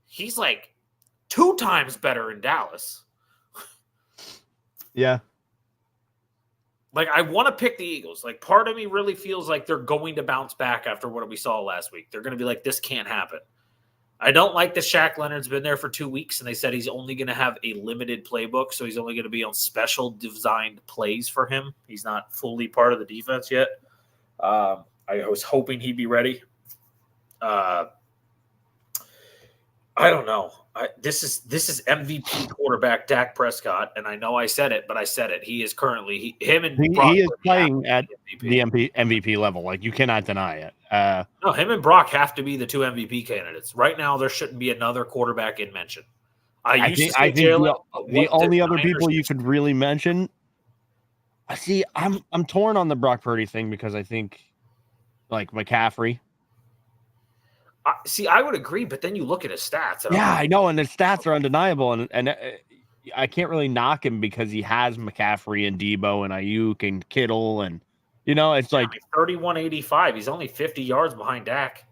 He's like 2 times better in Dallas. Yeah. Like, I want to pick the Eagles. Like, part of me really feels like they're going to bounce back after what we saw last week. They're going to be like, this can't happen. I don't like that Shaq Leonard's been there for 2 weeks, and they said he's only going to have a limited playbook, so he's only going to be on special designed plays for him. He's not fully part of the defense yet. I was hoping he'd be ready. I don't know. This is MVP quarterback Dak Prescott, and I know I said it, but I said it. He is currently he is playing at the MVP level. Like, you cannot deny it. No, him and Brock have to be the 2 MVP candidates right now. There shouldn't be another quarterback in mention. I think the only other people you could really mention. See, I'm torn on the Brock Purdy thing because I think like McCaffrey. I would agree, but then you look at his stats. Yeah, I know, and his stats are undeniable, and I can't really knock him because he has McCaffrey and Debo and Ayuk and Kittle, and it's like 31-85. He's only 50 yards behind Dak.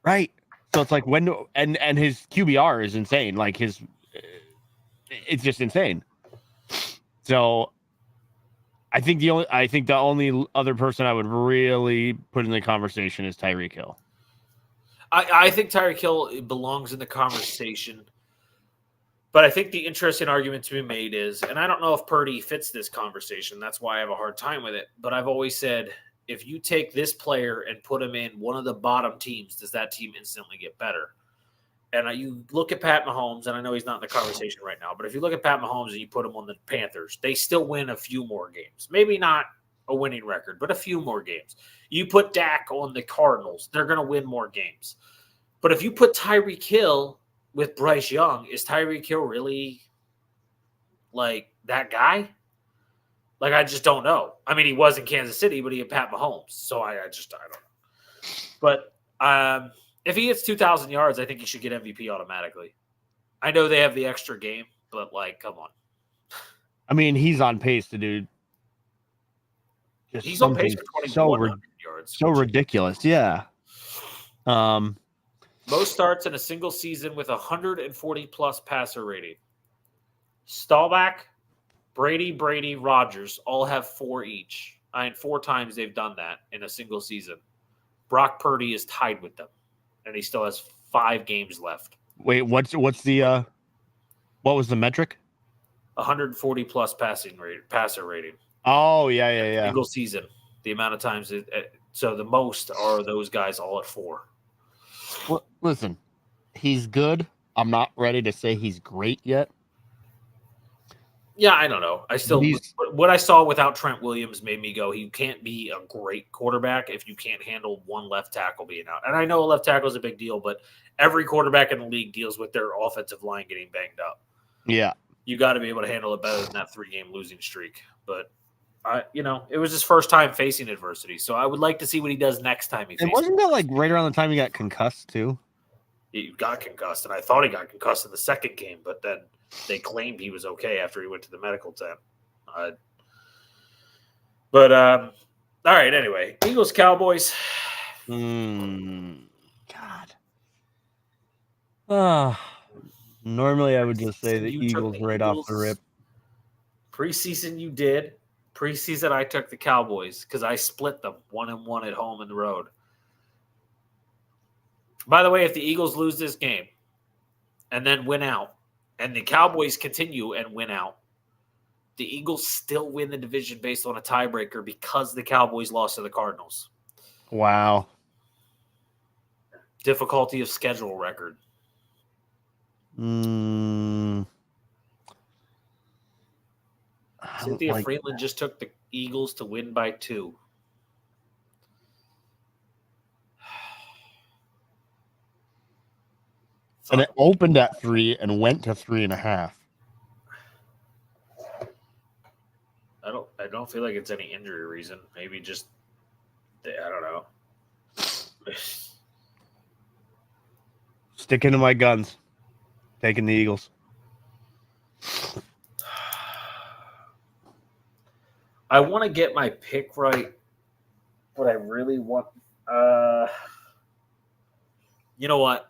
Right. So it's like and his QBR is insane. Like it's just insane. So I think the only other person I would really put in the conversation is Tyreek Hill. I think Tyreek Hill belongs in the conversation, but I think the interesting argument to be made is, and I don't know if Purdy fits this conversation. That's why I have a hard time with it. But I've always said, if you take this player and put him in one of the bottom teams, does that team instantly get better? And you look at Pat Mahomes, and I know he's not in the conversation right now, but if you look at Pat Mahomes and you put him on the Panthers, they still win a few more games. Maybe not a winning record, but a few more games. You put Dak on the Cardinals, they're going to win more games. But if you put Tyreek Hill with Bryce Young, is Tyreek Hill really like that guy? Like, I just don't know. I mean, he was in Kansas City, but he had Pat Mahomes. So I don't know. But if he hits 2,000 yards, I think he should get MVP automatically. I know they have the extra game, but like, come on. I mean, he's on pace to do. He's on pace for 2,100 yards. So ridiculous, yeah. Most starts in a single season with 140 plus passer rating. Staubach, Brady, Rodgers all have 4 each. 4 times they've done that in a single season. Brock Purdy is tied with them, and he still has 5 games left. Wait, what's the what was the metric? 140 plus passer rating. Oh, yeah. Single season. The amount of times so the most are those guys all at 4. Well, listen, he's good. I'm not ready to say he's great yet. Yeah, I don't know. What I saw without Trent Williams made me go, he can't be a great quarterback if you can't handle one left tackle being out. And I know a left tackle is a big deal, but every quarterback in the league deals with their offensive line getting banged up. Yeah. You got to be able to handle it better than that 3-game losing streak. But it was his first time facing adversity, so I would like to see what he does next time he faces. And wasn't that like right around the time he got concussed too? He got concussed, and I thought he got concussed in the second game, but then they claimed he was okay after he went to the medical tent. All right. Anyway, Eagles Cowboys. God. Normally I would just say the Eagles right off the rip. Preseason you did. Preseason I took the Cowboys because I split them 1-1 at home and the road. By the way, if the Eagles lose this game and then win out, and the Cowboys continue and win out, the Eagles still win the division based on a tiebreaker because the Cowboys lost to the Cardinals. Wow. Difficulty of schedule record. Cynthia Freeland just took the Eagles to win by 2. And it opened at 3 and went to 3.5. I don't feel like it's any injury reason. Maybe just I don't know. Sticking to my guns. Taking the Eagles. I want to get my pick right, but I really want you know what?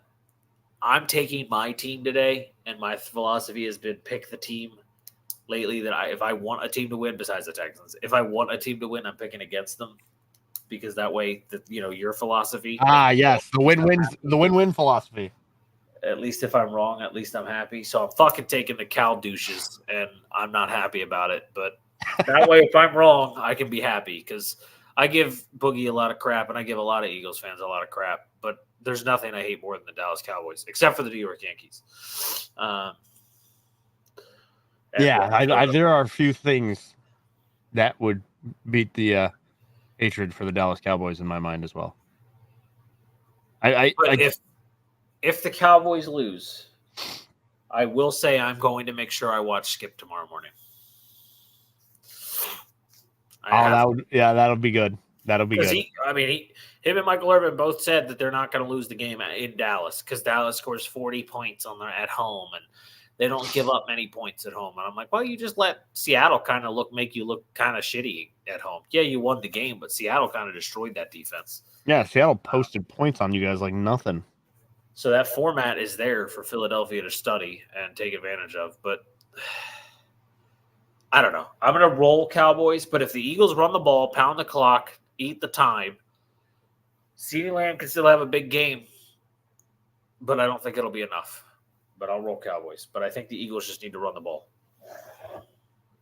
I'm taking my team today, and my philosophy has been pick the team lately that if I want a team to win, besides the Texans, if I want a team to win, I'm picking against them because that way, your philosophy. Yes, the win-win philosophy. At least if I'm wrong, at least I'm happy. So I'm fucking taking the Cal douches, and I'm not happy about it. But that way, if I'm wrong, I can be happy because I give Boogie a lot of crap, and I give a lot of Eagles fans a lot of crap. But there's nothing I hate more than the Dallas Cowboys, except for the New York Yankees. There are a few things that would beat the hatred for the Dallas Cowboys in my mind as well. If the Cowboys lose, I will say I'm going to make sure I watch Skip tomorrow morning. That'll be good. That'll be good. Him and Michael Irvin both said that they're not going to lose the game in Dallas because Dallas scores 40 points at home, and they don't give up many points at home. And I'm like, well, you just let Seattle kind of make you look kind of shitty at home. Yeah, you won the game, but Seattle kind of destroyed that defense. Yeah, Seattle posted points on you guys like nothing. So that format is there for Philadelphia to study and take advantage of. But I don't know. I'm going to roll Cowboys, but if the Eagles run the ball, pound the clock, eat the time, CeeDee Lamb can still have a big game, but I don't think it'll be enough. But I'll roll Cowboys. But I think the Eagles just need to run the ball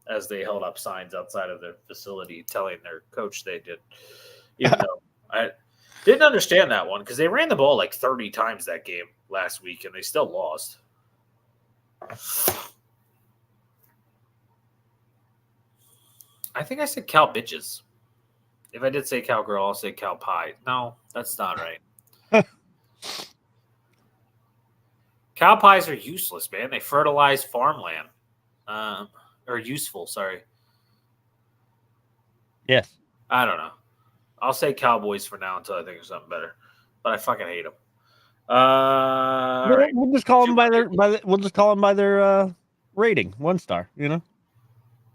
as they held up signs outside of their facility telling their coach they did. Even though I didn't understand that one because they ran the ball like 30 times that game last week and they still lost. I think I said cow bitches. If I did say cowgirl, I'll say cow pie. No, that's not right. Cow pies are useless, man. They fertilize farmland. Or useful, sorry. Yes. I don't know. I'll say Cowboys for now until I think of something better. But I fucking hate them. Right. We'll just call them by their rating, 1 star. Yeah,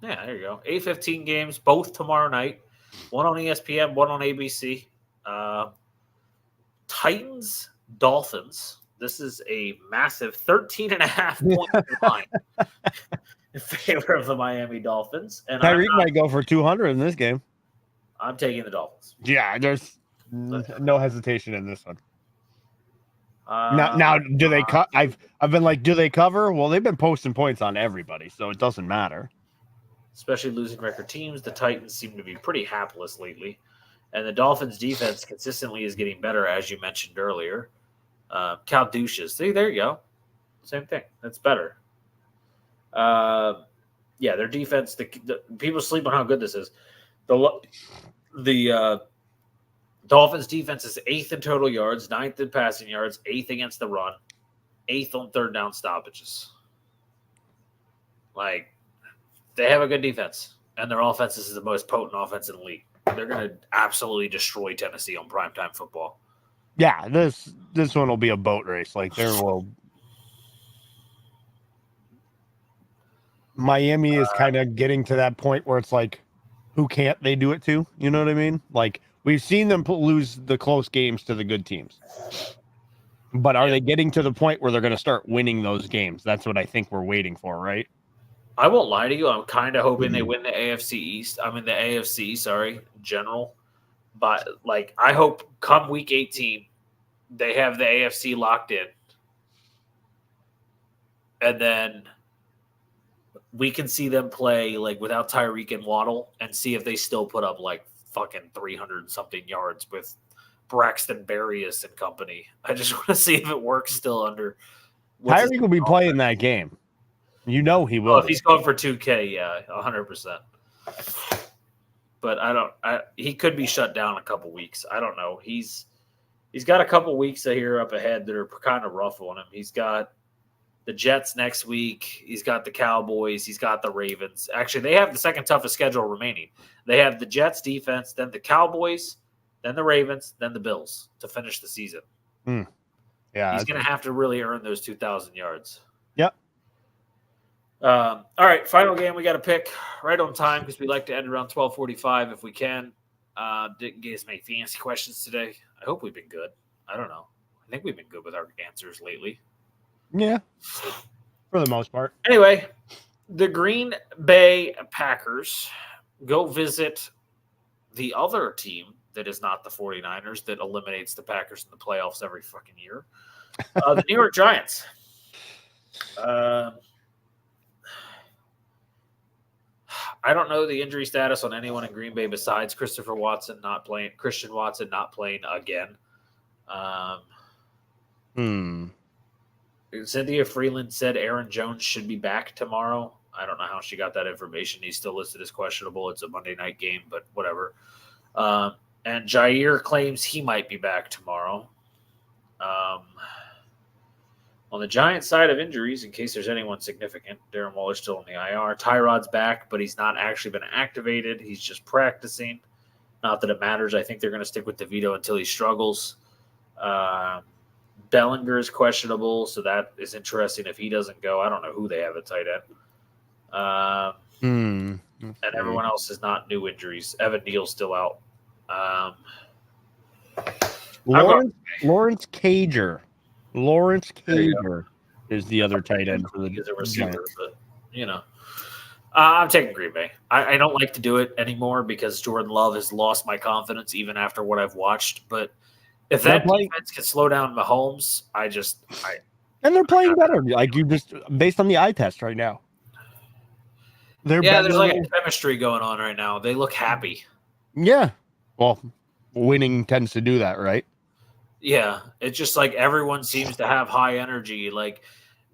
there you go. 8:15 games, both tomorrow night. One on ESPN, one on ABC. Titans Titans, Dolphins. This is a massive 13.5 point line in favor of the Miami Dolphins. And Tyreek might go for 200 in this game. I'm taking the Dolphins. Yeah, there's no hesitation in this one. Now, do they cut? I've been like, do they cover? Well, they've been posting points on everybody, so it doesn't matter. Especially losing record teams, the Titans seem to be pretty hapless lately, and the Dolphins' defense consistently is getting better, as you mentioned earlier. Cal douches. See, there you go. Same thing. That's better. Yeah, their defense. The people sleep on how good this is. The Dolphins' defense is 8th in total yards, 9th in passing yards, 8th against the run, 8th on third down stoppages. Like, they have a good defense, and their offense is the most potent offense in the league. They're going to absolutely destroy Tennessee on primetime football. Yeah, this one will be a boat race. Like, there will. Miami is kind of getting to that point where it's like, who can't they do it to? You know what I mean? Like, we've seen them lose the close games to the good teams. But are they getting to the point where they're going to start winning those games? That's what I think we're waiting for, right? I won't lie to you. I'm kind of hoping they win the AFC East. I mean, the AFC, sorry, general. But, like, I hope come week 18, they have the AFC locked in. And then we can see them play, like, without Tyreek and Waddle and see if they still put up, like, fucking 300-something yards with Braxton Berrios and company. I just want to see if it works still under. Tyreek will be playing that game. You know he will. Oh, if he's going for 2K, yeah, 100%. But he could be shut down a couple weeks. I don't know. He's got a couple weeks here up ahead that are kind of rough on him. He's got the Jets next week. He's got the Cowboys. He's got the Ravens. Actually, they have the second toughest schedule remaining. They have the Jets defense, then the Cowboys, then the Ravens, then the Bills to finish the season. Yeah, he's going to have to really earn those 2,000 yards. Yep. All right, final game we got to pick right on time because we like to end around 12:45 if we can. Didn't get as many fancy questions today. I hope we've been good. I don't know. I think we've been good with our answers lately. Yeah, for the most part. Anyway, the Green Bay Packers go visit the other team that is not the 49ers that eliminates the Packers in the playoffs every fucking year. The New York Giants. I don't know the injury status on anyone in Green Bay besides Christian Watson not playing again. Cynthia Freeland said Aaron Jones should be back tomorrow. I don't know how she got that information. He's still listed as questionable. It's a Monday night game, but whatever. And Jair claims he might be back tomorrow. On the Giants side of injuries, in case there's anyone significant, Darren Waller's still on the IR. Tyrod's back, but he's not actually been activated. He's just practicing. Not that it matters. I think they're going to stick with DeVito until he struggles. Bellinger is questionable, so that is interesting if he doesn't go. I don't know who they have at tight end. And everyone else is not new injuries. Evan Neal's still out. Lawrence Cager. Lawrence Cager is the other tight end for the Giants. A receiver, but I'm taking Green Bay. I don't like to do it anymore because Jordan Love has lost my confidence even after what I've watched. But if that defense can slow down Mahomes, and they're playing better. Like you just based on the eye test right now. There's like a chemistry going on right now. They look happy. Yeah. Well, winning tends to do that, right? Yeah, it's just like everyone seems to have high energy. Like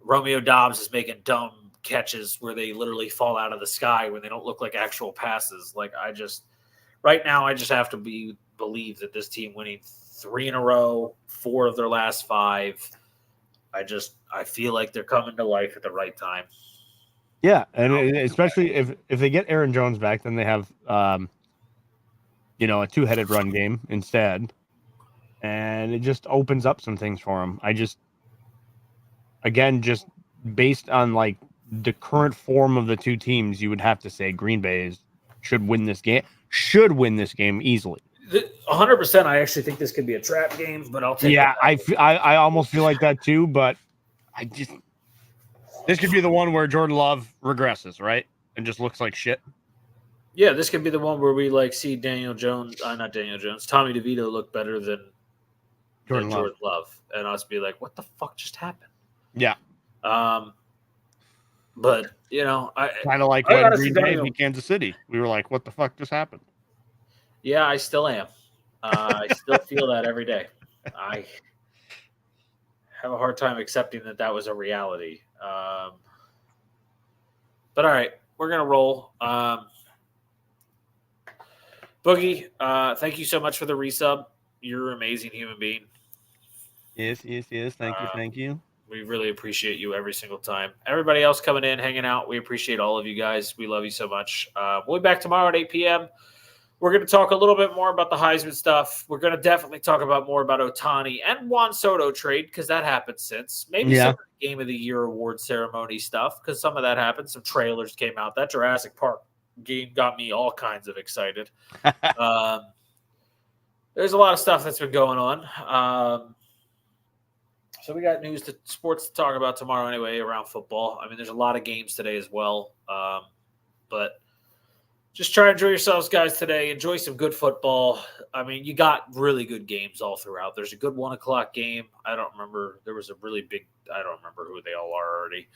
Romeo Dobbs is making dumb catches where they literally fall out of the sky when they don't look like actual passes. Like right now I just have to believe that this team winning 3 in a row, 4 of their last 5. I feel like they're coming to life at the right time. Yeah, and especially if they get Aaron Jones back, then they have a 2-headed run game instead. And it just opens up some things for him. Just based on like the current form of the two teams, you would have to say Green Bay should win this game easily. 100%. I actually think this could be a trap game, but I'll take. Yeah, I almost feel like that too, but this could be the one where Jordan Love regresses, right, and just looks like shit. Yeah, this could be the one where we see Tommy DeVito look better than Jordan Love, and us be like, "What the fuck just happened?" Yeah. But I kind of like when Green Bay beat Kansas City. We were like, "What the fuck just happened?" Yeah, I still am. I still feel that every day. I have a hard time accepting that was a reality. But all right, we're gonna roll. Boogie, thank you so much for the resub. You're an amazing human being. Yes. Thank you. We really appreciate you every single time. Everybody else coming in, hanging out, we appreciate all of you guys. We love you so much. We'll be back tomorrow at 8 p.m. We're going to talk a little bit more about the Heisman stuff. We're going to definitely talk about more about Ohtani and Juan Soto trade because that happened since. Maybe some of the Game of the Year award ceremony stuff because some of that happened. Some trailers came out. That Jurassic Park game got me all kinds of excited. There's a lot of stuff that's been going on. So we got sports to talk about tomorrow anyway around football. I mean, there's a lot of games today as well. But just try to enjoy yourselves, guys, today. Enjoy some good football. I mean, you got really good games all throughout. There's a good 1 o'clock game. I don't remember. There was a really big – I don't remember who they all are already.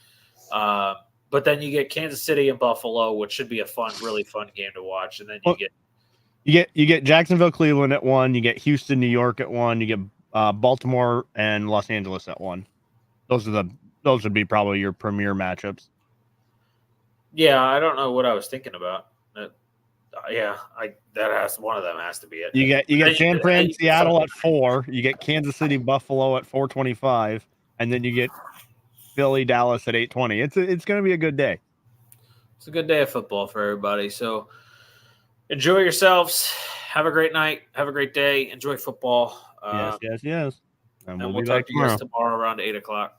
But then you get Kansas City and Buffalo, which should be a really fun game to watch. And then you get Jacksonville, Cleveland at 1. You get Houston, New York at 1. You get Baltimore and Los Angeles at 1. Those would be probably your premier matchups. Yeah, I don't know what I was thinking about. One of them has to be it. You get San Fran, Seattle at 4. You get Kansas City, Buffalo at 4:25, and then you get Philly, Dallas at 8:20. It's going to be a good day. It's a good day of football for everybody. So enjoy yourselves. Have a great night. Have a great day. Enjoy football. Yes. And we'll talk to you guys tomorrow around 8 o'clock.